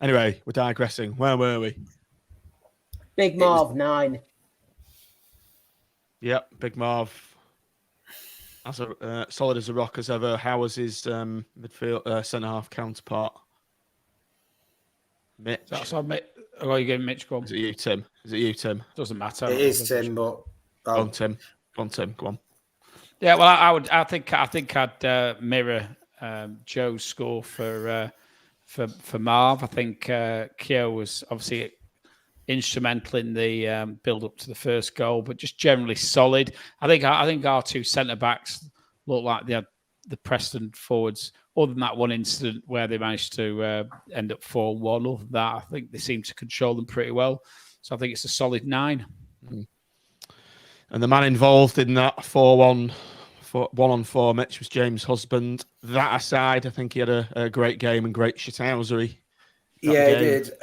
Anyway, we're digressing. Where were we? Big Marv 9. Yep, Big Marv. As solid as a rock as ever. How was his midfield centre half counterpart? Mitch. Oh, you giving Mitch? Go on. Is it you, Tim? Doesn't matter. It is Tim, but go on, Tim. Go on. Yeah, well, I think I'd mirror Joe's score for Marv. I think Keogh was obviously instrumental in the build up to the first goal, but just generally solid. I think our two centre backs look like they had the Preston forwards. Other than that one incident where they managed to end up 4-1, other than that, I think they seem to control them pretty well. So I think it's a solid 9. And the man involved in that 4-1, 1-on-4 match was James Husband. That aside, I think he had a great game and great shithousery. Yeah, he did.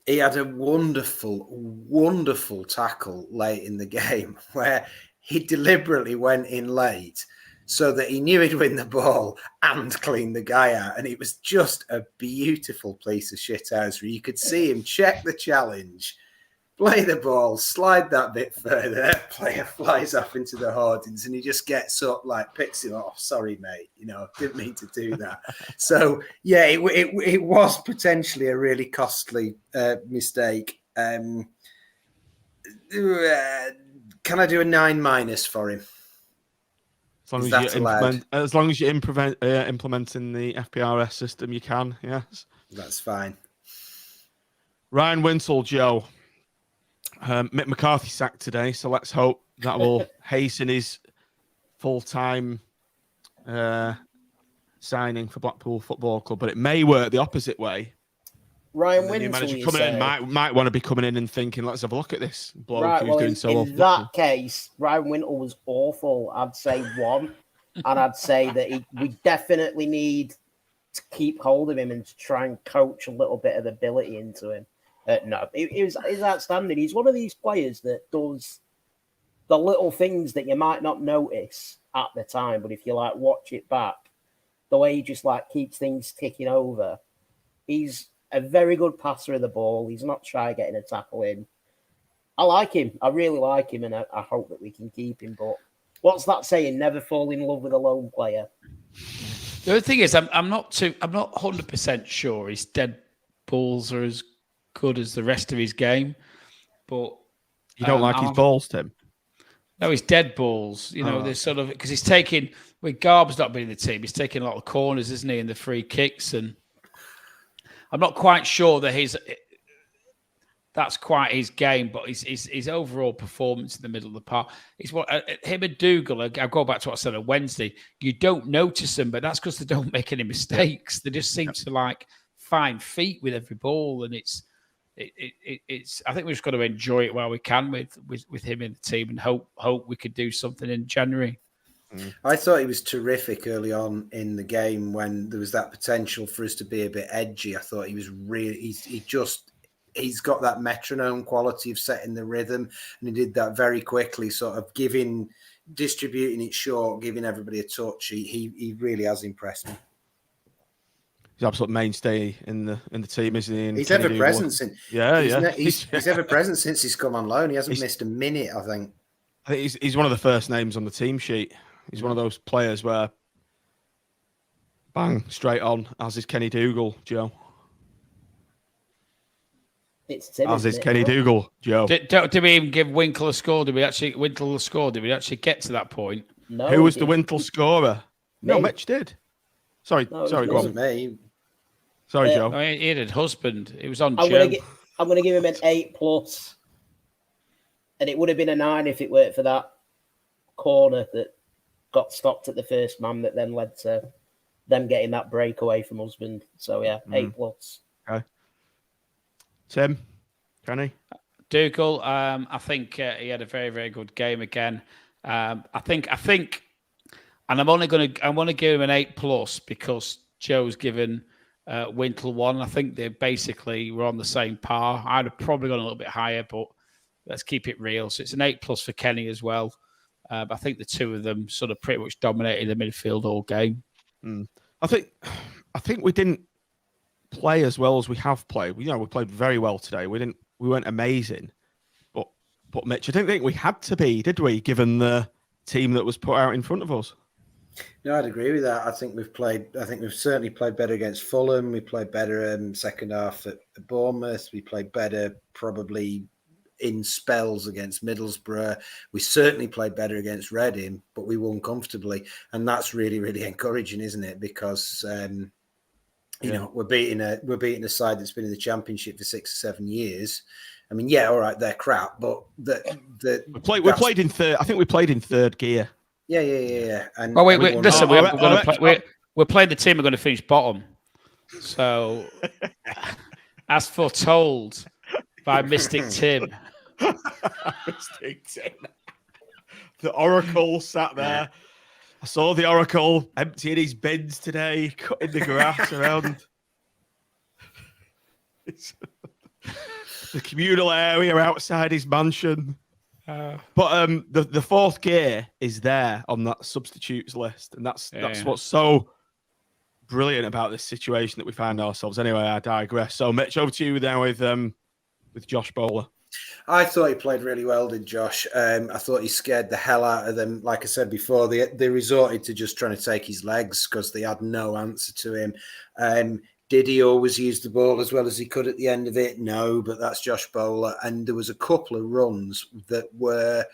He had a wonderful, wonderful tackle late in the game where he deliberately went in late so that he knew he'd win the ball and clean the guy out. And it was just a beautiful piece of shithouse where you could see him check the challenge, play the ball, slide that bit further, player flies off into the hoardings, and he just gets up, like, picks him off. Sorry, mate, didn't mean to do that. So, yeah, it was potentially a really costly mistake. Can I do a 9- for him? As long as you're implementing the FPRS system, you can, yes. That's fine. Ryan Wintle, Joe. Mick McCarthy sacked today, so let's hope that will hasten his full-time signing for Blackpool Football Club. But it may work the opposite way. Ryan Wintle, Wintle, coming in might want to be coming in and thinking, let's have a look at this bloke who's doing so well. In that case, Ryan Wintle was awful. I'd say 1, and I'd say that we definitely need to keep hold of him and to try and coach a little bit of ability into him. No, he's outstanding. He's one of these players that does the little things that you might not notice at the time, but if you watch it back, the way he just keeps things ticking over. He's a very good passer of the ball. He's not shy getting a tackle in. I like him. I really like him, and I hope that we can keep him. But what's that saying? Never fall in love with a lone player. The other thing is, I'm not 100% sure his dead balls are as good as the rest of his game, but you don't like his balls, Tim? No, his dead balls. They're sort of because he's taking with Garb's not being in the team. He's taking a lot of corners, isn't he, and the free kicks, and I'm not quite sure that that's quite his game, but his overall performance in the middle of the park. It's what him and Dougal. I'll go back to what I said on Wednesday. You don't notice them, but that's because they don't make any mistakes. They just seem to find feet with every ball, and it's. I think we've just got to enjoy it while we can with him in the team, and hope we could do something in January. I thought he was terrific early on in the game when there was that potential for us to be a bit edgy. I thought he was really he's got that metronome quality of setting the rhythm, and he did that very quickly, sort of distributing it short, giving everybody a touch. He really has impressed me. He's an absolute mainstay in the team, isn't he? He's ever present since. He's ever present since he's come on loan. He hasn't missed a minute, I think. I think he's one of the first names on the team sheet. He's one of those players where bang, straight on, as is Kenny Dougal, Joe. It's Tim, as is Kenny Dougal, Joe. Did we even give Wintle a score? Did we actually get to that point? No. Who was the Wintle scorer? Me. No, Mitch did. Sorry, no, go wasn't on. Me. Sorry, Joe. No, he had husband. It was on I'm Joe. Gonna give him an 8+, and it would have been a 9 if it weren't for that corner that got stopped at the first man that then led to them getting that breakaway from husband. So yeah, 8+. Okay. Tim, Kenny, Dougal. I think he had a very, very good game again. I think, and I want to give him an 8+ because Joe's given Wintle 1. I think they basically were on the same par. I'd have probably gone a little bit higher, but let's keep it real. So it's an 8+ for Kenny as well. I think the two of them sort of pretty much dominated the midfield all game. I think we didn't play as well as we have played. We played very well today. We weren't amazing, but Mitch, I don't think we had to be, did we? Given the team that was put out in front of us. No, I'd agree with that. I think we've certainly played better against Fulham. We played better second half at Bournemouth. We played better probably in spells against Middlesbrough. We certainly played better against Reading, but we won comfortably, and that's really, really encouraging, isn't it? Because we're beating a side that's been in the Championship for 6 or 7 years. I mean, yeah, all right, they're crap, but we played in third. I think we played in third gear. Yeah. And listen, we're playing the team. We're going to finish bottom. So, as foretold by Mystic Tim. Mystic Tim. The Oracle sat there. I saw the Oracle emptying his bins today, cutting the grass around. the communal area outside his mansion. But the fourth gear is there on that substitutes list, and that's what's so brilliant about this situation that we find ourselves. Anyway, I digress. So, Mitch, over to you now with Josh Bowler. I thought he played really well, did Josh. I thought he scared the hell out of them. Like I said before, they resorted to just trying to take his legs because they had no answer to him. Did he always use the ball as well as he could at the end of it? No, but that's Josh Bowler. And there was a couple of runs that were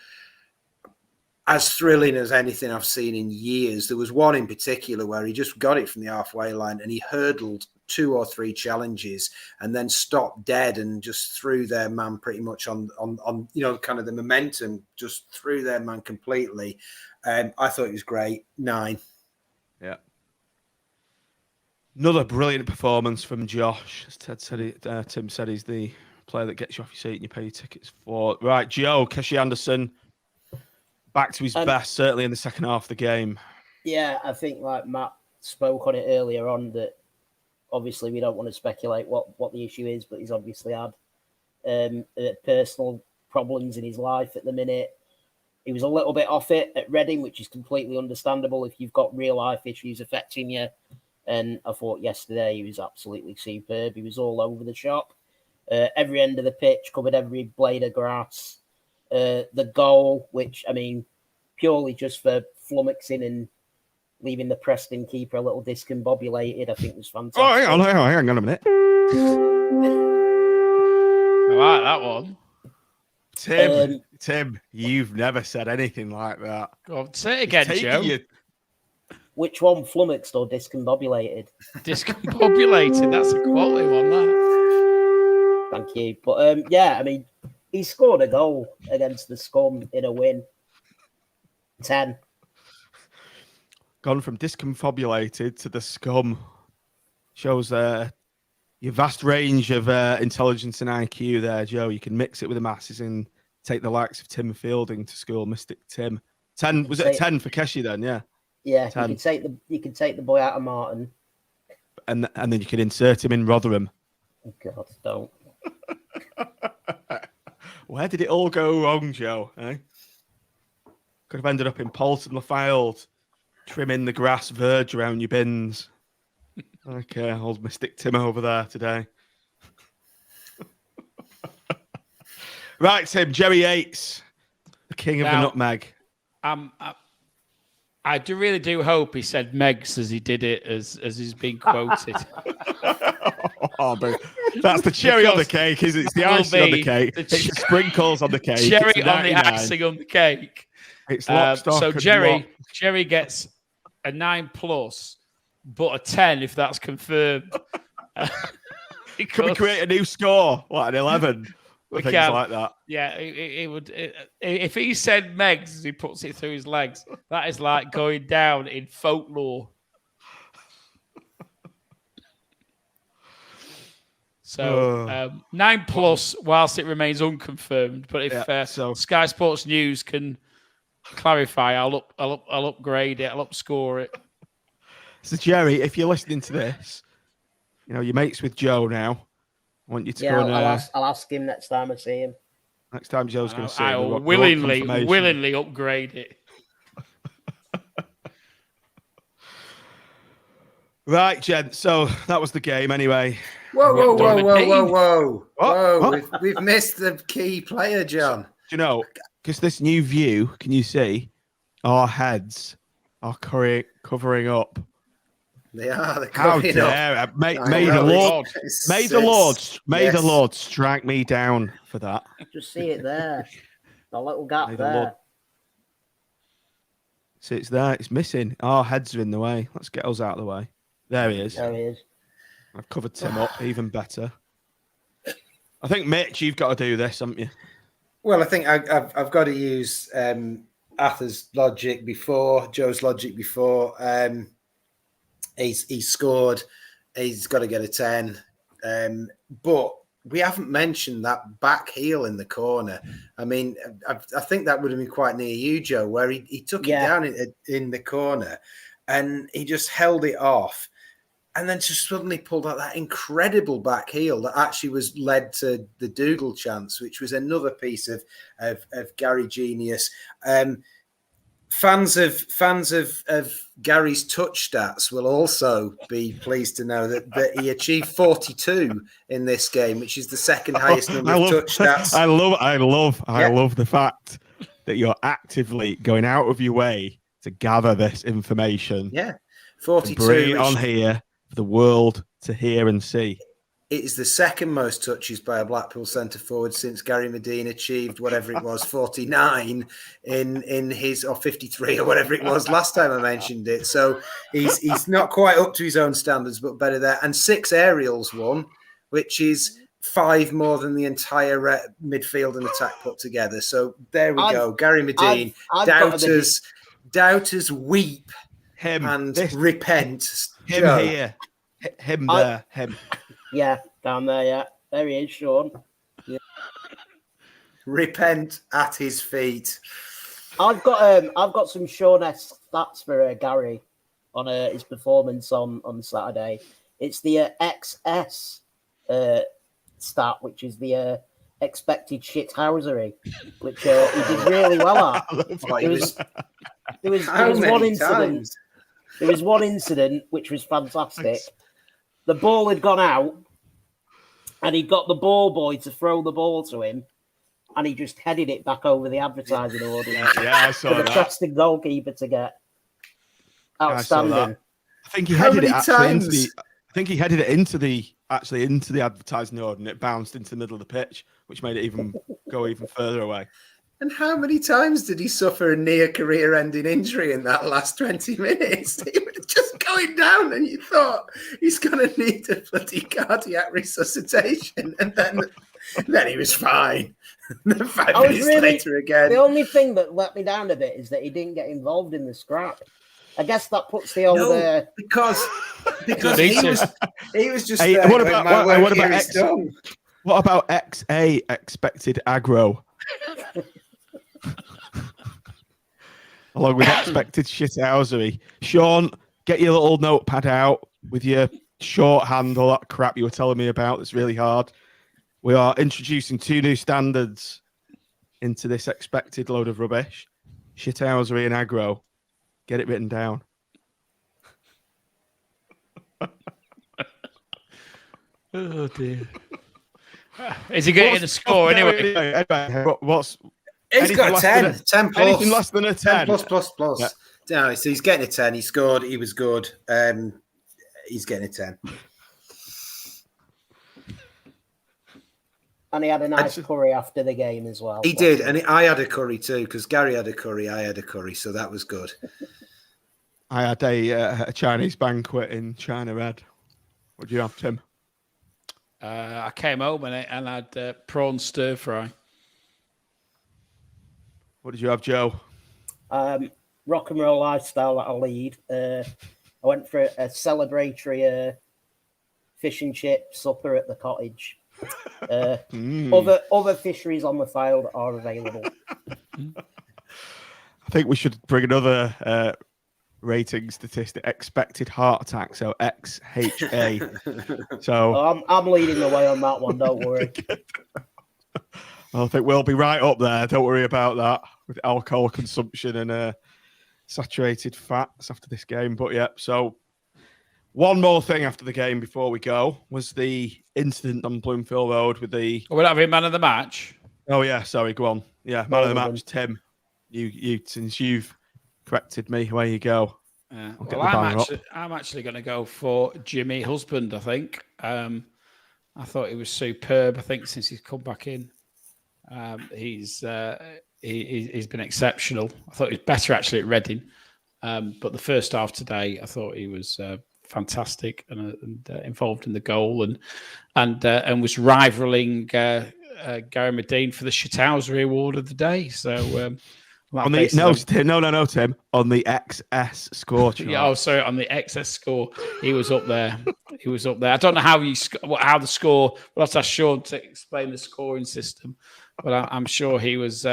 as thrilling as anything I've seen in years. There was one in particular where he just got it from the halfway line and he hurdled 2 or 3 challenges and then stopped dead and just threw their man pretty much on kind of the momentum, just threw their man completely. I thought it was great. 9. Yeah. Another brilliant performance from Josh. As Ted said, Tim said he's the player that gets you off your seat and you pay your tickets for. Right, Joe, Keshi Anderson, back to his best, certainly in the second half of the game. Yeah, I think like Matt spoke on it earlier on that obviously we don't want to speculate what the issue is, but he's obviously had personal problems in his life at the minute. He was a little bit off it at Reading, which is completely understandable if you've got real life issues affecting you. And I thought yesterday he was absolutely superb. He was all over the shop. Every end of the pitch, covered every blade of grass. The goal, which, I mean, purely just for flummoxing and leaving the Preston keeper a little discombobulated, I think was fantastic. Oh, hang on a minute. I like that one. Tim, you've never said anything like that. Go on, say it again, Joe. Which one, flummoxed or discombobulated? Discombobulated, that's a quality one, that. Thank you. But yeah, I mean, he scored a goal against the Scum in a win. 10. Gone from discombobulated to the Scum. Shows your vast range of intelligence and IQ there, Joe. You can mix it with the masses and take the likes of Tim Fielding to school. Mystic Tim. 10, was it a 10 for Keshi then? Yeah. Yeah, 10. You can take the boy out of Martin. And then you can insert him in Rotherham. Oh God, don't. Where did it all go wrong, Joe? Eh? Could have ended up in Paulton Le Field, trimming the grass verge around your bins. Okay, old Mystic Tim over there today. Right, Tim, Jerry Yates, the king of the nutmeg. I really do hope he said Megs as he did it, as he's been quoted. Oh, but that's the cherry on the cake, isn't it? It's the icing on the cake. It's the sprinkles on the cake. Cherry on the icing on the cake. It's lock, stock, so and Jerry gets a 9+, but a 10 if that's confirmed. Can we create a new score, like an 11? Things like that. Yeah, it would. If he said Megs as he puts it through his legs, that is like going down in folklore. So 9+, whilst it remains unconfirmed. But if Sky Sports News can clarify, I'll upgrade it. I'll upscore it. So Jerry, if you're listening to this, you know your mates with Joe now. I want you to go and I'll ask him next time I see him. Next time Joe's going to see him. I'll willingly upgrade it. Right, Jen. So that was the game anyway. Whoa. We've missed the key player, John. Do you know, because this new view, can you see our heads are covering up? They are. They're How covering dare up. May the Lord strike me down for that. Just see it there. The little gap there. Lord. See, it's there. It's missing. Our heads are in the way. Let's get us out of the way. There he is. I've covered Tim up even better. I think, Mitch, you've got to do this, haven't you? Well, I think I've got to use Arthur's logic before, Joe's logic before. He's scored. He's got to get a 10. But we haven't mentioned that back heel in the corner. I mean, I think that would have been quite near you, Joe, where he took it down in the corner and he just held it off. and then just suddenly pulled out that incredible back heel that actually was led to the Dougal chance, which was another piece of Gary genius. Fans of Gary's touch stats will also be pleased to know that he achieved 42 in this game, which is the second highest number of touch stats. I love the fact that you're actively going out of your way to gather this information. Yeah, 42. Bring it on here for the world to hear and see. It is the second most touches by a Blackpool centre forward since Gary Medine achieved whatever it was, 49 in his, or 53 or whatever it was last time I mentioned it. So he's not quite up to his own standards, but better there. And 6 aerials won, which is 5 more than the entire midfield and attack put together. So there we go. Gary Medine, doubters weep and repent. Him Joe. here, him there, him. Yeah, down there. Yeah, there he is, Sean. Yeah. Repent at his feet. I've got some Sean-esque stats for Gary on his performance on Saturday. It's the XS stat, which is the expected shithousery, which he did really well at. There was one incident. There was one incident which was fantastic. The ball had gone out, and he got the ball boy to throw the ball to him, and he just headed it back over the advertising audience. Yeah, I saw for the that. Preston goalkeeper to get. Outstanding. I think he headed it into the advertising order, and it bounced into the middle of the pitch, which made it go even further away. And how many times did he suffer a near career-ending injury in that last 20 minutes? He was just going down, and you thought he's going to need a bloody cardiac resuscitation, and then he was fine. And then 5 minutes later again. The only thing that let me down a bit is that he didn't get involved in the scrap. I guess that puts the old because he was just. Hey, there what going, about what about XA expected aggro? Along with expected shithousery. Sean, get your little notepad out with your shorthand, all that crap you were telling me about. That's really hard. We are introducing 2 new standards into this expected load of rubbish. Shithousery and aggro. Get it written down. Oh dear. Is he getting a score anyway? Anyway, He's got a 10. 10 plus. Anything less than a 10. 10 plus. Yeah. No, so he's getting a 10. He scored. He was good. He's getting a 10. And he had a nice curry after the game as well. He did. And I had a curry too, because Gary had a curry. I had a curry. So that was good. I had a Chinese banquet in China Red. What do you have, Tim? I came home and had prawn stir fry. What did you have, Joe? Rock and roll lifestyle that I lead. I went for a celebratory fish and chip supper at the cottage. Other fisheries on the field are available. I think we should bring another rating statistic. Expected heart attack, so XHA. So I'm leading the way on that one. Don't worry. I think we'll be right up there. Don't worry about that with alcohol consumption and saturated fats after this game. But yeah, so one more thing after the game before we go was the incident on Bloomfield Road with the. We're having man of the match. Oh yeah, sorry, go on. Yeah, man of the match, Tim. You since you've corrected me, away you go. Well, I'm actually going to go for Jimmy Husband. I think. I thought he was superb. I think since he's come back in. He's been exceptional. I thought he was better actually at Reading, but the first half today, I thought he was fantastic and involved in the goal and was rivaling Gary Medine for the Shithousery Award of the day. So on the no, Tim, on the XS score chart. Yeah, sorry, on the XS score, he was up there. I don't know how the score. We'll have to ask Sean to explain the scoring system. But I'm sure he was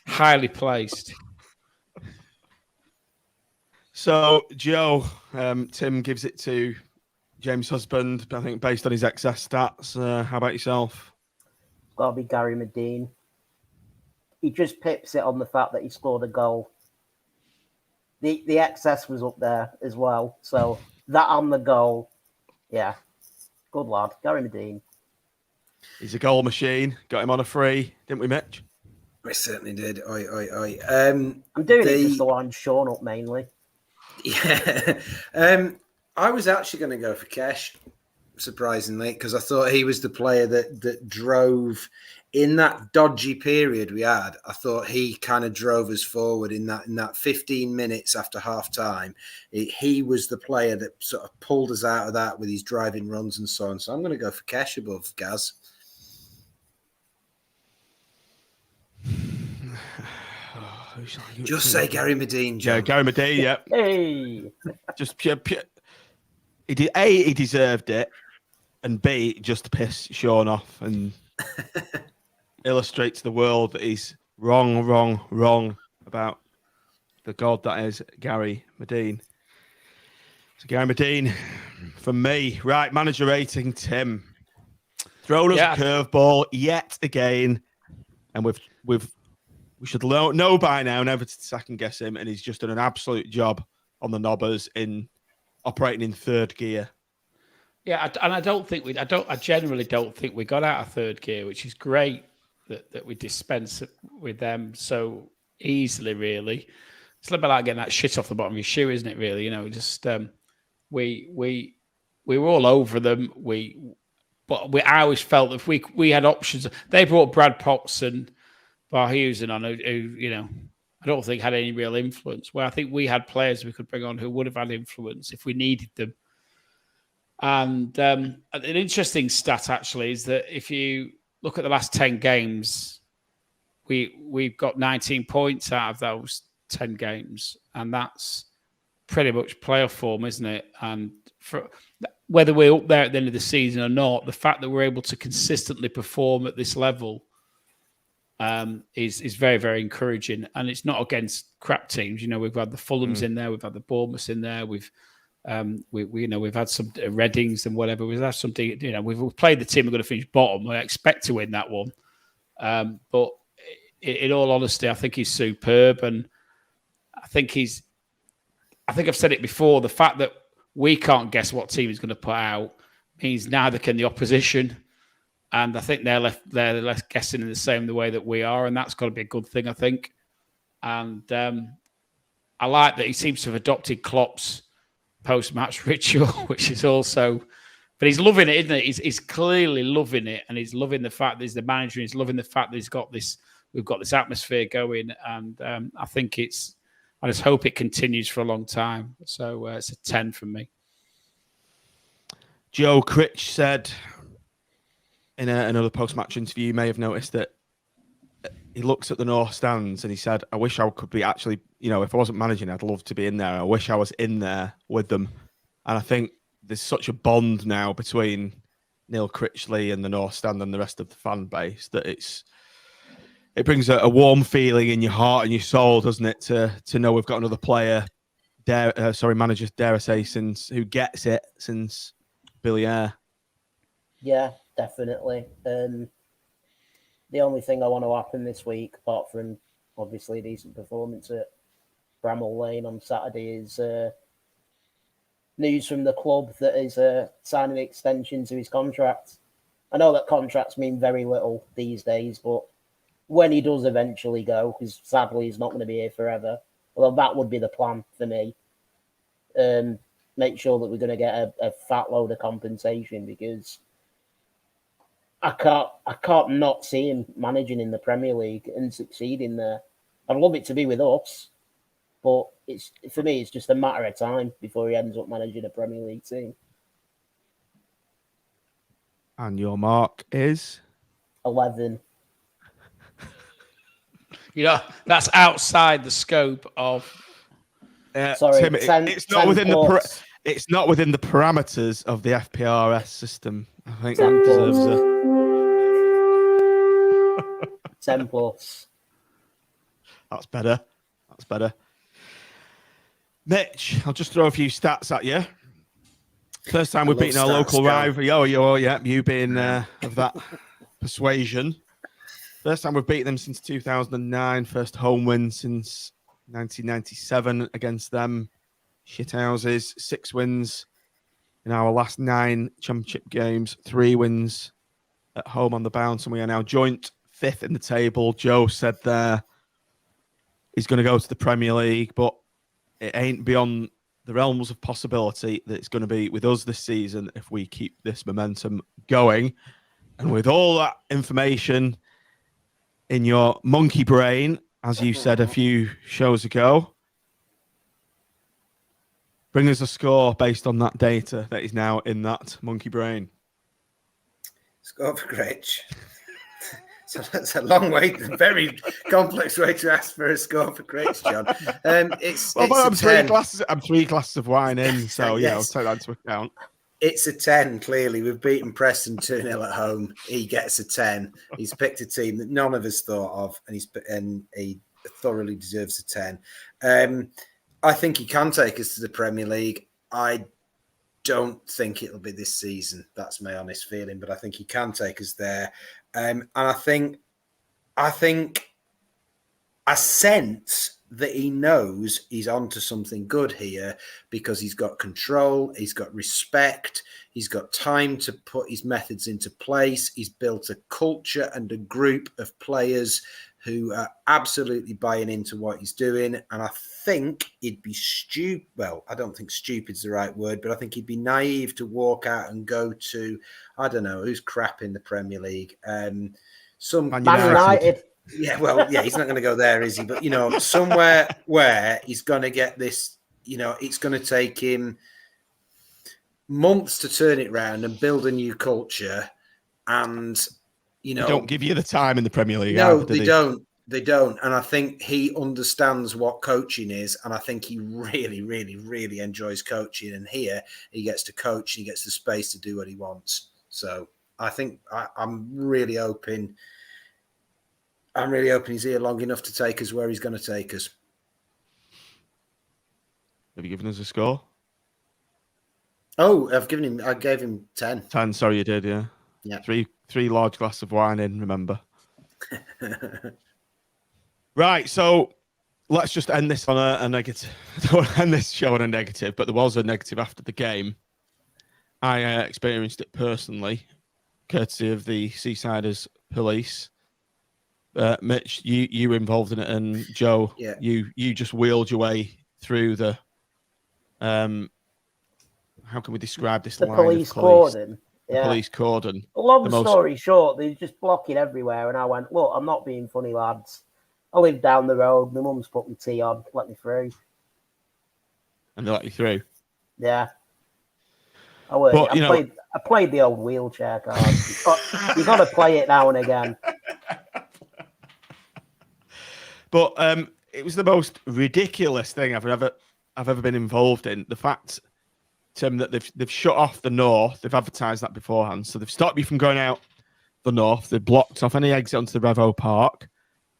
highly placed. So, Joe, Tim gives it to James' husband, I think, based on his excess stats. How about yourself? It's got to be Gary Medine. He just pips it on the fact that he scored a goal. The excess was up there as well. So that on the goal, yeah, good lad, Gary Medine. He's a goal machine. Got him on a free, didn't we, Mitch? We certainly did. Oi. I'm doing it just to wind Sean up mainly. Yeah. I was actually going to go for Kesh, surprisingly, because I thought he was the player that drove in that dodgy period we had. I thought he kind of drove us forward in that 15 minutes after half time. He was the player that sort of pulled us out of that with his driving runs and so on. So I'm going to go for Kesh above Gaz. Just say Gary Medine, John. Yeah, Gary Medine, yeah. Hey! Just pure. He deserved it, and B, just to piss Sean off and illustrate to the world that he's wrong about the god that is Gary Medine. So Gary Medine, for me, right, manager rating, Tim. Thrown us a curveball yet again, and we should know by now never to second guess him, and he's just done an absolute job on the Nobbers in operating in third gear. Yeah, and I generally don't think we got out of third gear, which is great that we dispense with them so easily. Really, it's a little bit like getting that shit off the bottom of your shoe, isn't it? Really, just we were all over them. I always felt that if we had options. They brought Brad Potts and Barhusen on, who I don't think had any real influence. Where I think we had players we could bring on who would have had influence if we needed them. And an interesting stat actually is that if you look at the last 10 games, we've got 19 points out of those 10 games, and that's pretty much playoff form, isn't it? And for whether we're up there at the end of the season or not, the fact that we're able to consistently perform at this level is very, very encouraging. And it's not against crap teams. We've had the Fulhams in there, we've had the Bournemouths in there, we've had some Readings and whatever. We've had something. We've played the team we're going to finish bottom. I expect to win that one. But in all honesty, I think he's superb, and I think I've said it before. The fact that we can't guess what team he's going to put out means neither can the opposition. And I think they're left guessing in the way that we are, and that's got to be a good thing, I think. And I like that he seems to have adopted Klopp's post-match ritual, which is also, but he's loving it, isn't he? He's clearly loving it, and he's loving the fact that he's the manager. He's loving the fact that we've got this atmosphere going, and I just hope it continues for a long time. So it's a 10 from me. Joe Critch said in another post-match interview, you may have noticed that he looks at the North stands and he said, I wish I could be actually, if I wasn't managing, I'd love to be in there. I wish I was in there with them. And I think there's such a bond now between Neil Critchley and the North stand and the rest of the fan base that it brings a warm feeling in your heart and your soul, doesn't it, to know we've got another player, manager, dare I say, who gets it since Billy Ayre. Yeah, definitely. The only thing I want to happen this week, apart from obviously a decent performance at Bramall Lane on Saturday, is news from the club that is signing an extension to his contract. I know that contracts mean very little these days, but when he does eventually go, because sadly he's not going to be here forever, although that would be the plan for me, make sure that we're going to get a fat load of compensation, because I can't not see him managing in the Premier League and succeeding there. I'd love it to be with us, but for me, it's just a matter of time before he ends up managing a Premier League team. And your mark is? 11. That's outside the scope of. Sorry, Tim, it's not within it's not within the parameters of the FPRS system. I think that deserves a 10 plus. That's better. Mitch, I'll just throw a few stats at you. First time we've love beaten our stats, local John. rival. Yeah, you being of that persuasion. First time we've beaten them since 2009. First home win since 1997 against them. Shithouses. 6 wins in our last 9 championship games. 3 wins at home on the bounce, and we are now joint 5th in the table. Joe said there he's going to go to the Premier League, but it ain't beyond the realms of possibility that it's going to be with us this season if we keep this momentum going. And with all that information in your monkey brain, as you said a few shows ago, bring us a score based on that data that is now in that monkey brain. Score for Gritch. So that's a long way, very complex way to ask for a score for Gritch, John. I'm 3 glasses of wine in, so yes. take that into account. It's a 10, clearly. We've beaten Preston 2-0 at home. He gets a 10. He's picked a team that none of us thought of, and he thoroughly deserves a 10. I think he can take us to the Premier League. I don't think it'll be this season. That's my honest feeling, but I think he can take us there. And I think I sense that he knows he's onto something good here because he's got control, he's got respect, he's got time to put his methods into place. He's built a culture and a group of players who are absolutely buying into what he's doing. And I think he'd be stupid. Well, I don't think stupid's the right word, but I think he'd be naive to walk out and go to, I don't know, who's crap in the Premier League. Some Man United. Yeah, well, yeah, he's not going to go there, is he? But, somewhere where he's going to get this, it's going to take him months to turn it around and build a new culture. And, They don't give you the time in the Premier League. No, they don't. They don't. And I think he understands what coaching is. And I think he really, really, really enjoys coaching. And here he gets to coach and he gets the space to do what he wants. So I think I'm really hoping he's here long enough to take us where he's going to take us. Have you given us a score? Oh, I gave him 10. 10, sorry, you did, yeah. Yeah. 3 large glasses of wine in, remember. Right, so let's just end this on a negative. I don't want to end this show on a negative, but there was a negative after the game. I experienced it personally, courtesy of the Seasiders police. Mitch, you were involved in it, and Joe, yeah. you just wheeled your way through the how can we describe this line police of police cordon? The police cordon. Long story short, they were just blocking everywhere, and I went, look, I'm not being funny, lads. I live down the road. My mum's put my tea on. Let me through. And they let you through. Yeah. I played the old wheelchair card. You got to play it now and again. But it was the most ridiculous thing I've ever been involved in. The fact, Tim, that they've shut off the north. They've advertised that beforehand, so they've stopped you from going out the north. They've blocked off any exit onto the Revo Park.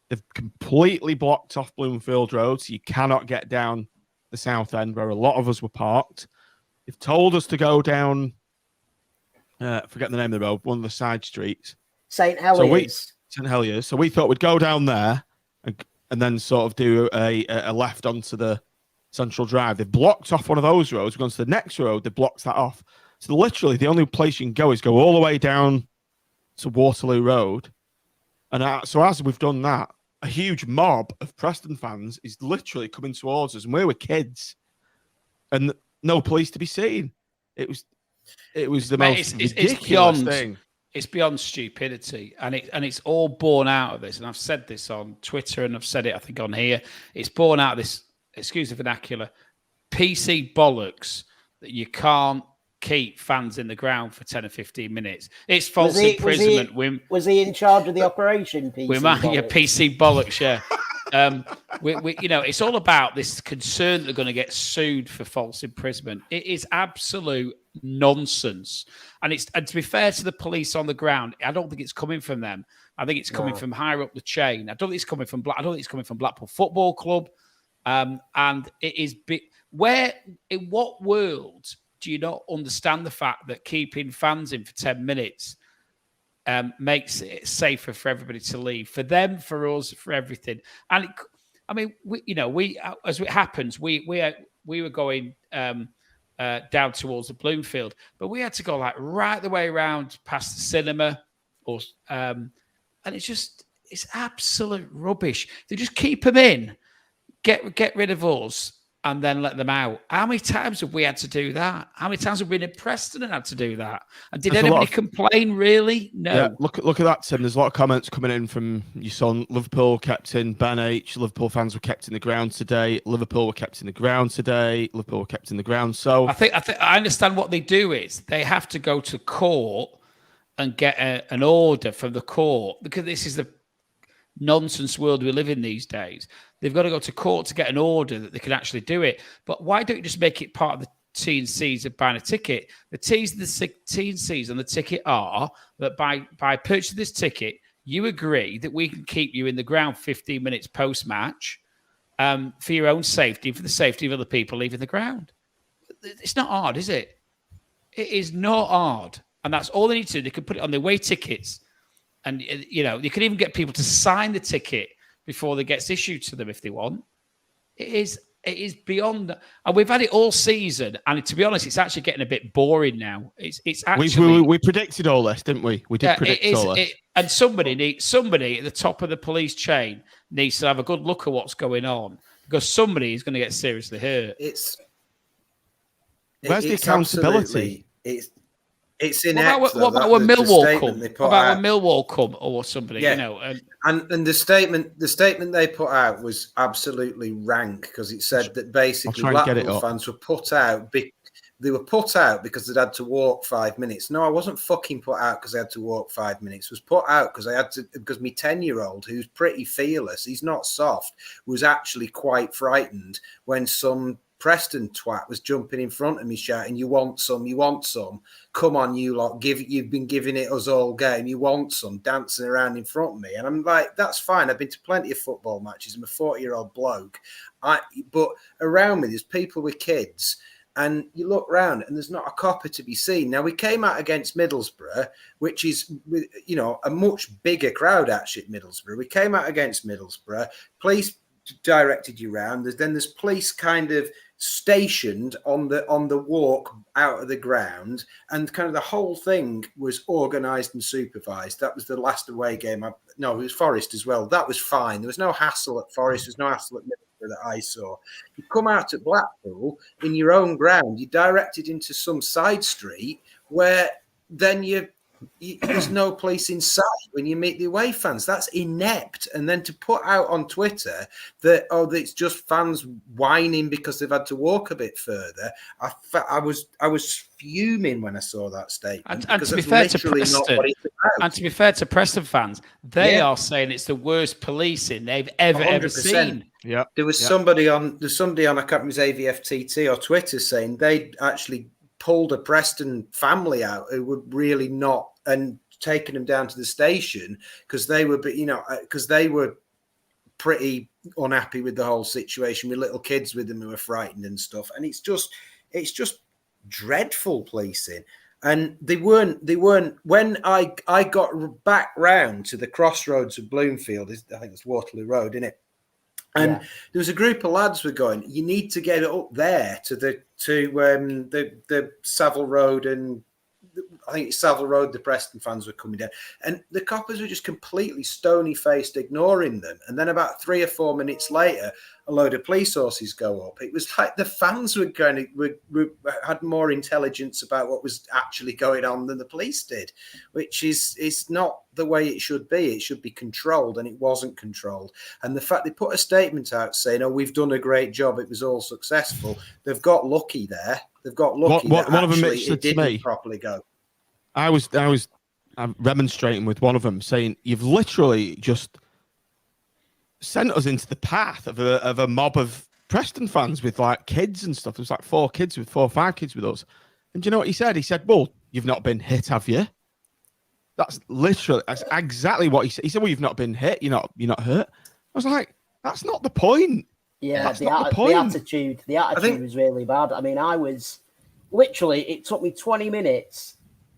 They've completely blocked off Bloomfield Road, so you cannot get down the south end where a lot of us were parked. They've told us to go down. Forget the name of the road. One of the side streets. St. Heliers. St. Heliers. So we thought we'd go down there and then sort of do a left onto the Central Drive. They've blocked off one of those roads. We've gone to the next road. They've blocked that off. So literally the only place you can go is go all the way down to Waterloo Road. And so as we've done that, a huge mob of Preston fans is literally coming towards us. And we were kids. And no police to be seen. It was the most ridiculous thing. It's beyond stupidity, and it's all born out of this. And I've said this on Twitter, and I've said it, I think, on here. It's born out of this, excuse the vernacular, PC bollocks that you can't keep fans in the ground for 10 or 15 minutes. It's false imprisonment. Was he in charge of the operation, PC bollocks? Yeah, PC bollocks, yeah. It's all about this concern that they're going to get sued for false imprisonment. It is absolute nonsense. And to be fair to the police on the ground, I don't think it's coming from them. I think it's coming from higher up the chain. I don't think it's coming from Blackpool Football Club. And it is in what world do you not understand the fact that keeping fans in for 10 minutes makes it safer for everybody to leave, for them, for us, for everything? And as it happens, we were going down towards the Bloomfield, but we had to go like right the way around past the cinema, and it's absolute rubbish. They just keep them in, get rid of us, and then let them out. How many times have we had to do that? How many times have we been in Preston and had to do that? And did anybody complain, really? No. Yeah, look at that, Tim. There's a lot of comments coming in from your son. Liverpool kept in Ben H. Liverpool fans were kept in the ground today. Liverpool were kept in the ground today. Liverpool were kept in the ground. So I think I understand what they do is they have to go to court and get an order from the court, because this is the nonsense world we live in these days. They've got to go to court to get an order that they can actually do it. But why don't you just make it part of the T&Cs of buying a ticket? The T&Cs on the ticket are that by purchasing this ticket, you agree that we can keep you in the ground 15 minutes post-match for your own safety, for the safety of other people leaving the ground. It's not hard, is it? It is not hard. And that's all they need to do. They can put it on their away tickets. And, you can even get people to sign the ticket before it gets issued to them if they want. It is beyond, and we've had it all season. And to be honest, it's actually getting a bit boring now. It's actually we predicted all this, didn't we? We did predict all this. And somebody at the top of the police chain needs to have a good look at what's going on, because somebody is going to get seriously hurt. Where's the accountability? It's inept. What about when Millwall come? What about when Millwall come or somebody? Yeah. And the statement they put out was absolutely rank, because it said that basically Blackpool fans were put out. They were put out because they'd had to walk 5 minutes. No, I wasn't fucking put out because I had to walk 5 minutes. I was put out because my 10-year-old, who's pretty fearless, he's not soft, was actually quite frightened when some Preston twat was jumping in front of me shouting, "You want some? You want some? Come on, you lot! You've been giving it us all game. You want some?" Dancing around in front of me, and I'm like, "That's fine. I've been to plenty of football matches. I'm a 40-year-old bloke, but around me there's people with kids, and you look round and there's not a copper to be seen." Now, we came out against Middlesbrough, which is a much bigger crowd actually at Middlesbrough. We came out against Middlesbrough. Police directed you round. There's police kind of stationed on the walk out of the ground, and kind of the whole thing was organised and supervised. That was the last away game. It was Forest as well. That was fine. There was no hassle at Forest. There was no hassle at Middlesbrough that I saw. You come out at Blackpool in your own ground, you're directed into some side street where then there's no place in sight when you meet the away fans. That's inept. And then to put out on Twitter that it's just fans whining because they've had to walk a bit further. I was fuming when I saw that statement. And to be fair to Preston, fans, they are saying it's the worst policing they've ever seen. Yeah, there was somebody on. I can't remember, it was AVFTT or Twitter, saying they actually pulled a Preston family out who were really not, and taken them down to the station because they were pretty unhappy with the whole situation, with little kids with them who were frightened and stuff. And it's just dreadful policing. And they weren't when I got back round to the crossroads of Bloomfield, I think it's Waterloo Road, isn't it? And there was a group of lads were going, "You need to get it up there to the Savile Road," and I think it's Savile Road. The Preston fans were coming down, and the coppers were just completely stony-faced, ignoring them. And then about 3 or 4 minutes later, a load of police horses go up. It was like the fans were had more intelligence about what was actually going on than the police did, which is not the way it should be. It should be controlled, and it wasn't controlled. And the fact they put a statement out saying, "Oh, we've done a great job. It was all successful." They've got lucky there. They've got lucky. One of them it didn't properly go. I was remonstrating with one of them, saying, "You've literally just sent us into the path of a mob of Preston fans with like kids and stuff." There was like 4 or 5 kids with us. And do you know what he said? He said, "Well, you've not been hit, have you?" That's exactly what he said. He said, "Well, you've not been hit. You're not hurt." I was like, "That's not the point." Yeah, the attitude was really bad. I mean, I was literally, it took me 20 minutes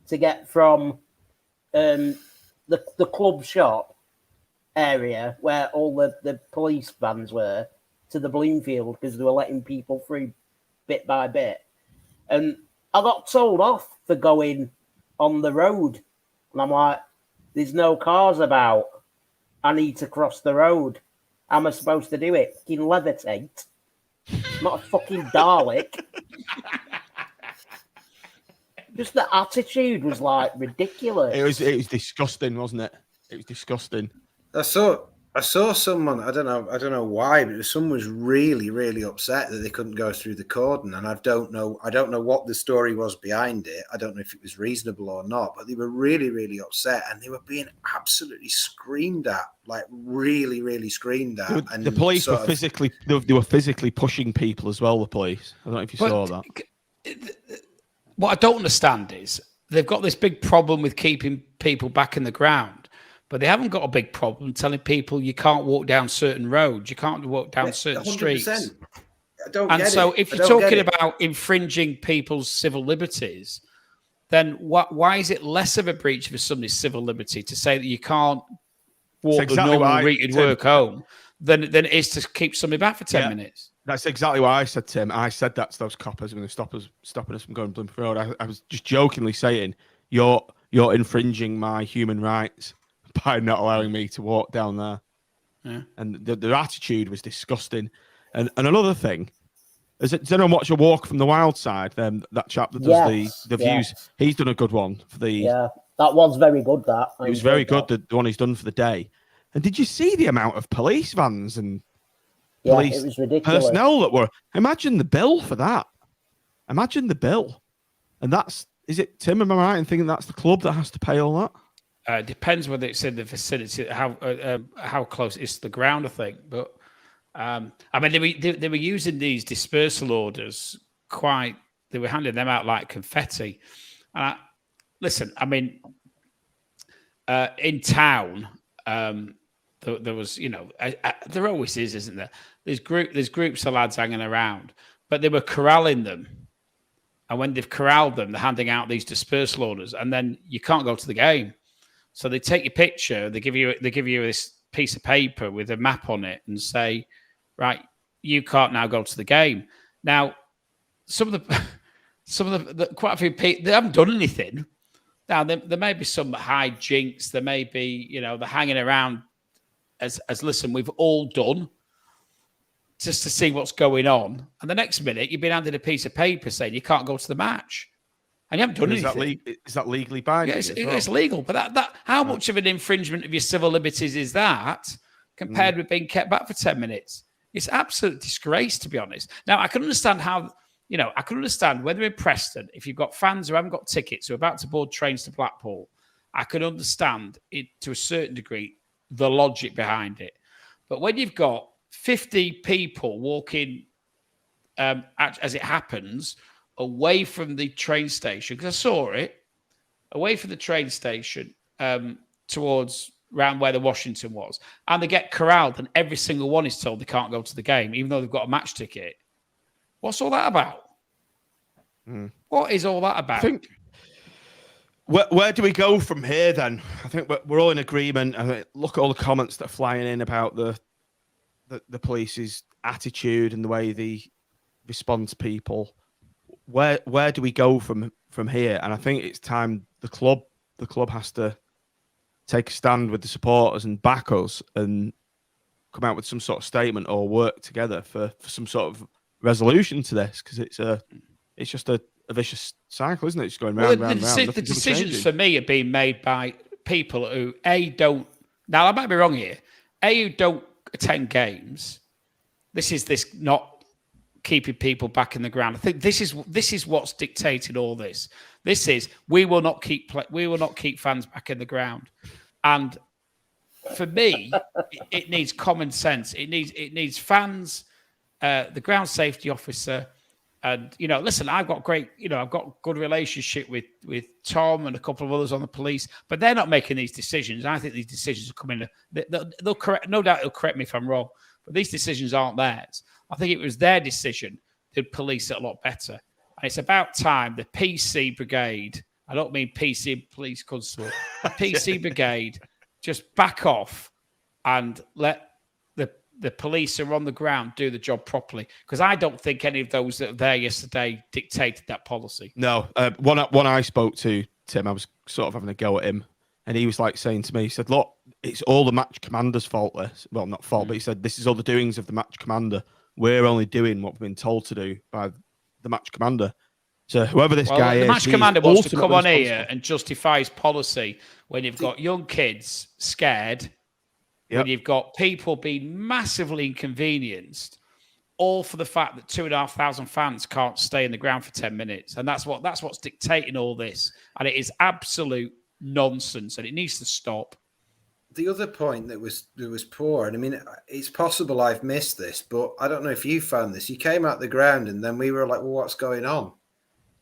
to get from the club shop area where all the police vans were to the Bloomfield because they were letting people through bit by bit. And I got told off for going on the road. And I'm like, there's no cars about. I need to cross the road. How am I supposed to do it? Fucking levitate. Not a fucking Dalek. Just the attitude was like ridiculous. It was disgusting, wasn't it? It was disgusting. I saw someone. I don't know why, but someone was really, really upset that they couldn't go through the cordon, and I don't know what the story was behind it. I don't know if it was reasonable or not, but they were really, really upset, and they were being absolutely screamed at, like really, really screamed at. And the police were physically they were physically pushing people as well. The police. I don't know if you saw that. What I don't understand is they've got this big problem with keeping people back in the ground. But they haven't got a big problem telling people you can't walk down certain roads, you can't walk down certain 100%. Streets. If you're talking about infringing people's civil liberties, then why is it less of a breach of somebody's civil liberty to say that you can't walk the normal route you'd work home than it is to keep somebody back for 10 minutes? That's exactly what I said, Tim. I said that to those coppers when they stopping us from going to Bloomfield Road. I was just jokingly saying, you're infringing my human rights by not allowing me to walk down there. Yeah. And their attitude was disgusting. And another thing, does anyone watch A Walk from the Wild Side? That chap that does the views, he's done a good one for the... Yeah, that one's very good, that. It was very good, the one he's done for the day. And did you see the amount of police vans and police it was ridiculous. Personnel that were... Imagine the bill for that. Imagine the bill. And that's... Is it, Tim, am I right in thinking that's the club that has to pay all that? It depends whether it's in the vicinity, how close it is to the ground, I think. But I mean, they were using these dispersal orders quite. They were handing them out like confetti. Listen, I mean, in town, there was, there always is, isn't there? There's groups of lads hanging around, but they were corralling them. And when they've corralled them, they're handing out these dispersal orders, and then you can't go to the game. So they take your picture, they give you this piece of paper with a map on it and say, right, you can't now go to the game. Now, some of the quite a few people, they haven't done anything. Now, there may be some high jinks, there may be, they're hanging around as listen, we've all done, just to see what's going on. And the next minute, you've been handed a piece of paper saying you can't go to the match. And you haven't done anything. Is that legally binding? Yeah, it's legal. But that how much of an infringement of your civil liberties is that compared with being kept back for 10 minutes? It's absolute disgrace, to be honest. Now, I can understand whether in Preston, if you've got fans who haven't got tickets, who are about to board trains to Blackpool, I can understand it to a certain degree, the logic behind it. But when you've got 50 people walking, as it happens, away from the train station, because I saw it, away from the train station towards around where the Washington was, and they get corralled, and every single one is told they can't go to the game, even though they've got a match ticket. What's all that about? What is all that about? I think, where do we go from here then? I think we're all in agreement. I mean, look at all the comments that are flying in about the police's attitude and the way they respond to people. Where do we go from here? And I think it's time the club has to take a stand with the supporters and back us and come out with some sort of statement or work together for some sort of resolution to this, because it's just a vicious cycle, isn't it? It's going round, round. The decisions for me are being made by people who don't. Now I might be wrong here. Who don't attend games. This is not keeping people back in the ground. I think this is what's dictated all this. This is we will not keep fans back in the ground. And for me, it needs common sense. It needs fans, the ground safety officer, and listen, I've got good relationship with Tom and a couple of others on the police, but they're not making these decisions. I think these decisions are coming. They'll correct. No doubt, they'll correct me if I'm wrong, but these decisions aren't theirs. I think it was their decision to police it a lot better. And it's about time the PC brigade, I don't mean PC police constable, the PC brigade just back off and let the police who are on the ground do the job properly. Because I don't think any of those that were there yesterday dictated that policy. No, one I spoke to, Tim, I was sort of having a go at him, and he was like saying to me, he said, look, it's all the match commander's fault, this. Well, not fault, but he said, this is all the doings of the match commander. We're only doing what we've been told to do by the match commander. So whoever this guy is, the match commander wants to come on responsible. here and justify his policy when you've got young kids scared, when you've got people being massively inconvenienced, all for the fact that 2,500 fans can't stay in the ground for 10 minutes. And that's what's dictating all this. And it is absolute nonsense, and it needs to stop. The other point that was poor, and I mean, it's possible I've missed this, but I don't know if you found this. You came out the ground, and then we were like, well, what's going on?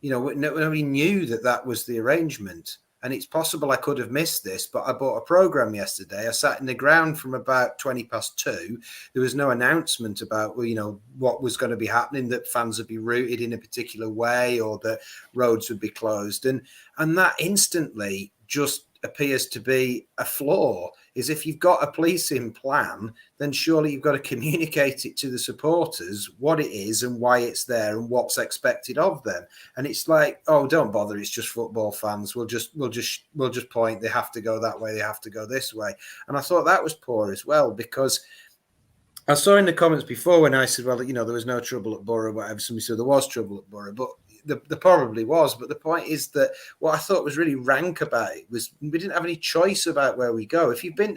You know, nobody knew that was the arrangement. And it's possible I could have missed this, but I bought a program yesterday. I sat in the ground from about 2:20. There was no announcement about, well, you know, what was going to be happening, that fans would be routed in a particular way or that roads would be closed. And that instantly just appears to be a flaw. Is if you've got a policing plan, then surely you've got to communicate it to the supporters what it is and why it's there and what's expected of them. And it's like, oh, don't bother, it's just football fans. We'll just point. They have to go that way. They have to go this way. And I thought that was poor as well, because I saw in the comments before when I said, well, you know, there was no trouble at Borough, whatever. Somebody said there was trouble at Borough, but there probably was. But the point is that what I thought was really rank about it was we didn't have any choice about where we go. If you've been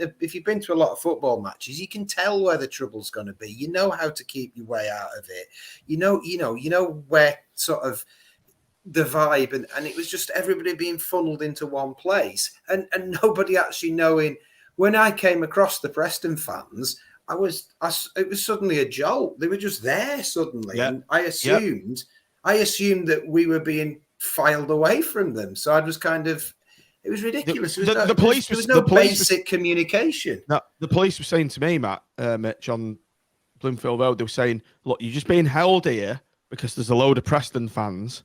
to a lot of football matches, you can tell where the trouble's going to be. You know how to keep your way out of it. You know where sort of the vibe, and it was just everybody being funneled into one place, and nobody actually knowing. When I came across the Preston fans, it was suddenly a jolt. They were just there suddenly, and I assumed that we were being filed away from them. So I was kind of, it was ridiculous. The police was no basic communication. No, the police were saying to me, Mitch, on Bloomfield Road, they were saying, look, you're just being held here because there's a load of Preston fans.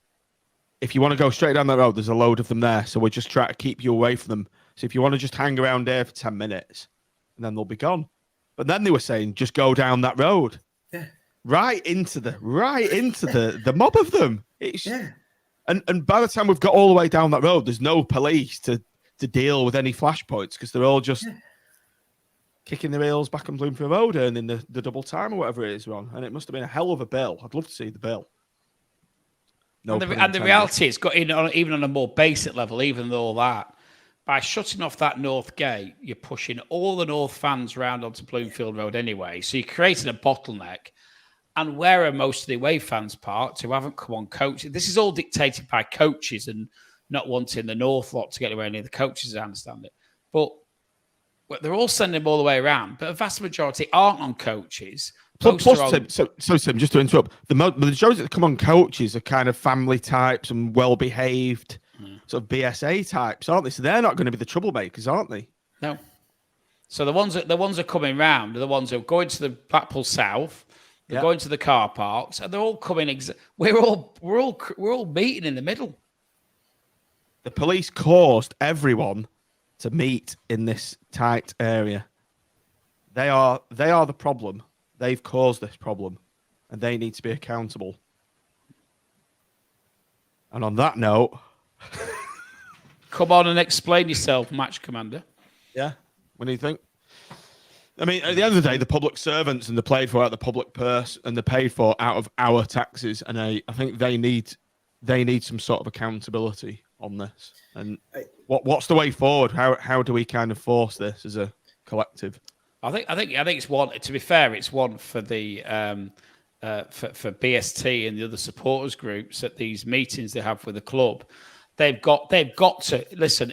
If you want to go straight down the road, there's a load of them there. So we're just trying to keep you away from them. So if you want to just hang around there for 10 minutes, and then they'll be gone. But then they were saying, just go down that road. Yeah. Right into the mob of them. And by the time we've got all the way down that road, there's no police to deal with any flashpoints because they're all just kicking their heels back on Bloomfield Road and in the double time or whatever it is, Ron. And it must have been a hell of a bill. I'd love to see the bill. And the reality is, even on a more basic level, even though all that, by shutting off that north gate, you're pushing all the north fans round onto Bloomfield Road anyway. So you're creating a bottleneck. And where are most of the away fans parked who haven't come on coaches? This is all dictated by coaches and not wanting the north lot to get away near the coaches, I understand it. But they're all sending them all the way around. But a vast majority aren't on coaches. Plus, Tim, Tim, just to interrupt, the majority that come on coaches are kind of family types and well-behaved sort of BSA types, aren't they? So they're not going to be the troublemakers, aren't they? No. So the ones that are coming round are the ones who are going to the Blackpool South. They're going to the car parks, and they're all coming. We're all meeting in the middle. The police caused everyone to meet in this tight area. They are the problem. They've caused this problem, and they need to be accountable. And on that note, come on and explain yourself, match commander. Yeah, what do you think? I mean, at the end of the day, the public servants and they're paid for out of the public purse and they're paid for out of our taxes. And I think they need some sort of accountability on this. And what's the way forward? How do we kind of force this as a collective? I think it's one. To be fair, it's one for the for BST and the other supporters groups at these meetings they have with the club. They've got to listen.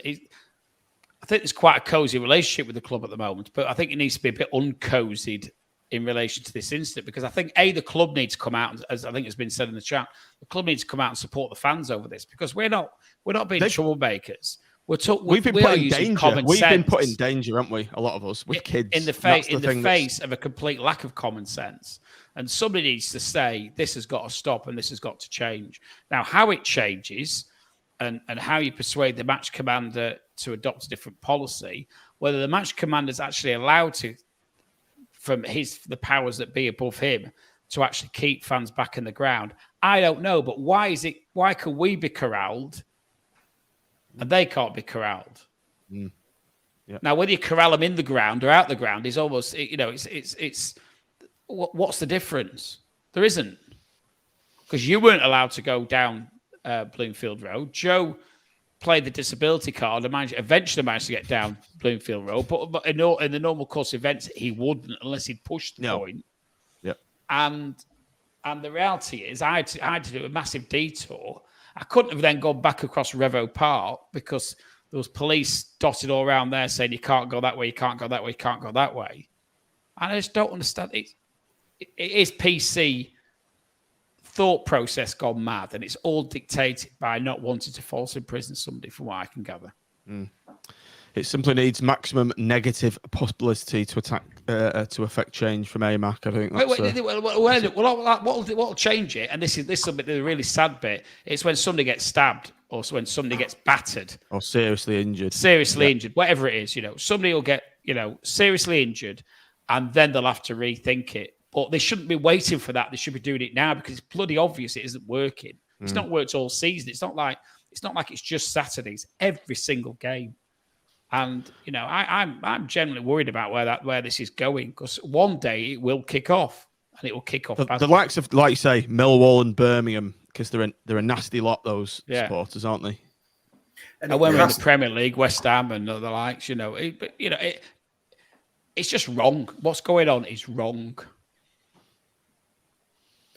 I think there's quite a cosy relationship with the club at the moment, but I think it needs to be a bit uncozied in relation to this incident, because I think the club needs to come out, as I think has been said in the chat, the club needs to come out and support the fans over this, because we're not being troublemakers. We've been put in danger. We've been put in danger, haven't we? A lot of us with kids. In the face of a complete lack of common sense. And somebody needs to say, this has got to stop and this has got to change. Now, how it changes and how you persuade the match commander to adopt a different policy, whether the match commander is actually allowed to, from the powers that be above him, to actually keep fans back in the ground, I don't know. But why can we be corralled and they can't be corralled? Mm. Yeah. Now, whether you corral them in the ground or out the ground is almost, it's what's the difference? There isn't, because you weren't allowed to go down Bloomfield Road. Joe played the disability card and eventually managed to get down Bloomfield Road, but in the normal course of events, he wouldn't unless he'd pushed the point. Yep. And the reality is, I had to do a massive detour. I couldn't have then gone back across Revo Park because there was police dotted all around there saying you can't go that way, you can't go that way, you can't go that way. And I just don't understand. It is PC thought process gone mad, and it's all dictated by not wanting to false imprison somebody, from what I can gather. Mm. It simply needs maximum negative publicity to affect change from AMAC. I think that's what'll change it, and this is the really sad bit. It's when somebody gets stabbed, or when somebody gets battered, or seriously injured, whatever it is. Somebody will get seriously injured, and then they'll have to rethink it. But they shouldn't be waiting for that. They should be doing it now, because it's bloody obvious it isn't working. It's not worked all season. It's not like it's just Saturdays. Every single game. And I'm generally worried about where this is going, because one day it will kick off, and it will kick off. The likes of, like you say, Millwall and Birmingham, because they're a nasty lot, those supporters, aren't they? And when we're in the Premier League, West Ham and the likes, it's just wrong. What's going on is wrong.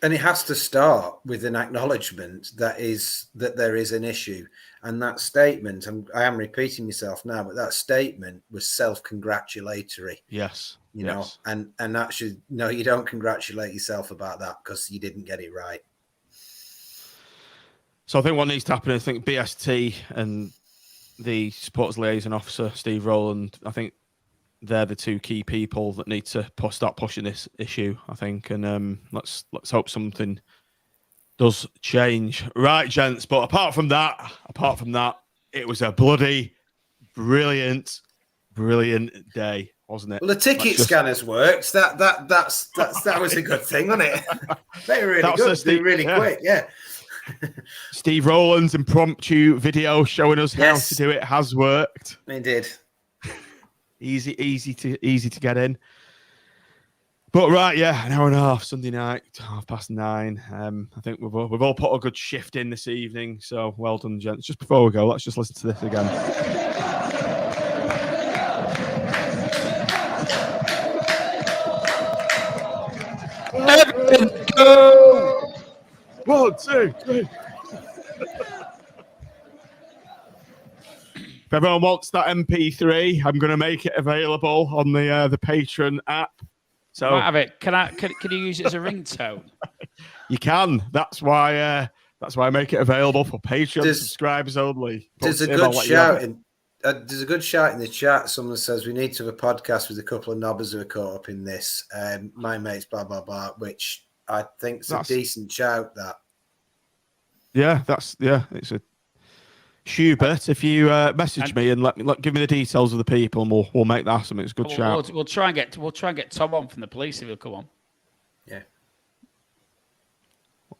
And it has to start with an acknowledgement that there is an issue. And that statement, I am repeating myself now, but that statement was self-congratulatory. Yes. You know, and that should, no, you don't congratulate yourself about that because you didn't get it right. So I think what needs to happen, I think BST and the supporters liaison officer, Steve Rowland, I think they're the two key people that need to start pushing this issue, I think. And let's hope something does change. Right, gents. But apart from that, it was a bloody brilliant day, wasn't it? Well, the ticket scanners worked. That was a good thing, wasn't it? They were really good. They were really quick, yeah. Steve Rowland's impromptu video showing us how to do it has worked. It did. Easy to get in. But right, an hour and a half Sunday night, 9:30. I think we've all put a good shift in this evening. So well done, gents. Just before we go, let's just listen to this again. Everyone go! 1, 2, 3. If everyone wants that MP3, I'm going to make it available on the Patreon app. So I have it. Can you use it as a ringtone? You can. That's why I make it available for Patreon subscribers only. There's a good shout in. There's a good shout in the chat. Someone says we need to have a podcast with a couple of Nobbers who are caught up in this. My mates, blah blah blah. Which I think is a decent shout. That. Yeah, it's a. Schubert, if you message me and give me the details of the people, and we'll make that something. It's a good shout. We'll try and get Tom on from the police if he'll come on. Yeah.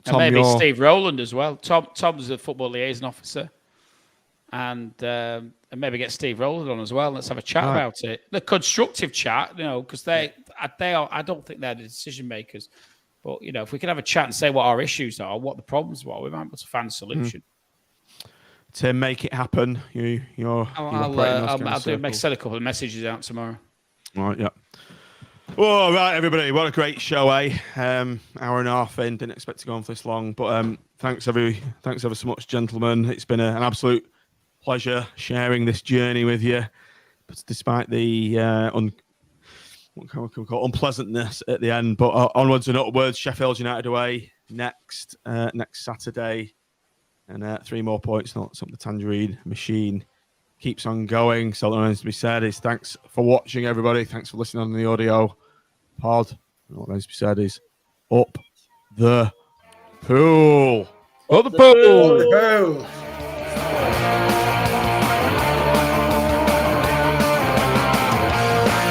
And maybe Steve Rowland as well. Tom's the football liaison officer, and maybe get Steve Rowland on as well. Let's have a chat about it. The constructive chat, because they are. I don't think they're the decision makers, but if we can have a chat and say what our issues are, what the problems are, we might be able to find a solution. To make it happen, I'll send a couple of messages out tomorrow. All right, yeah. All right, everybody. What a great show, eh? Hour and a half in. Didn't expect to go on for this long, but thanks ever so much, gentlemen. It's been an absolute pleasure sharing this journey with you. But despite the what can we call unpleasantness at the end, but onwards and upwards. Sheffield United away next Saturday. And 3 more points, not something the Tangerine Machine keeps on going. So all that remains to be said is thanks for watching, everybody. Thanks for listening on the audio pod. And all that remains to be said is up the pool. Up the pool. Oh.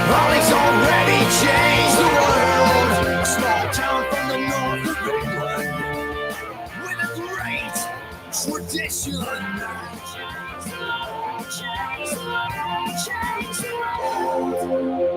Ollie's already changed the world. A small town from the north of England with a great tradition. Change the world.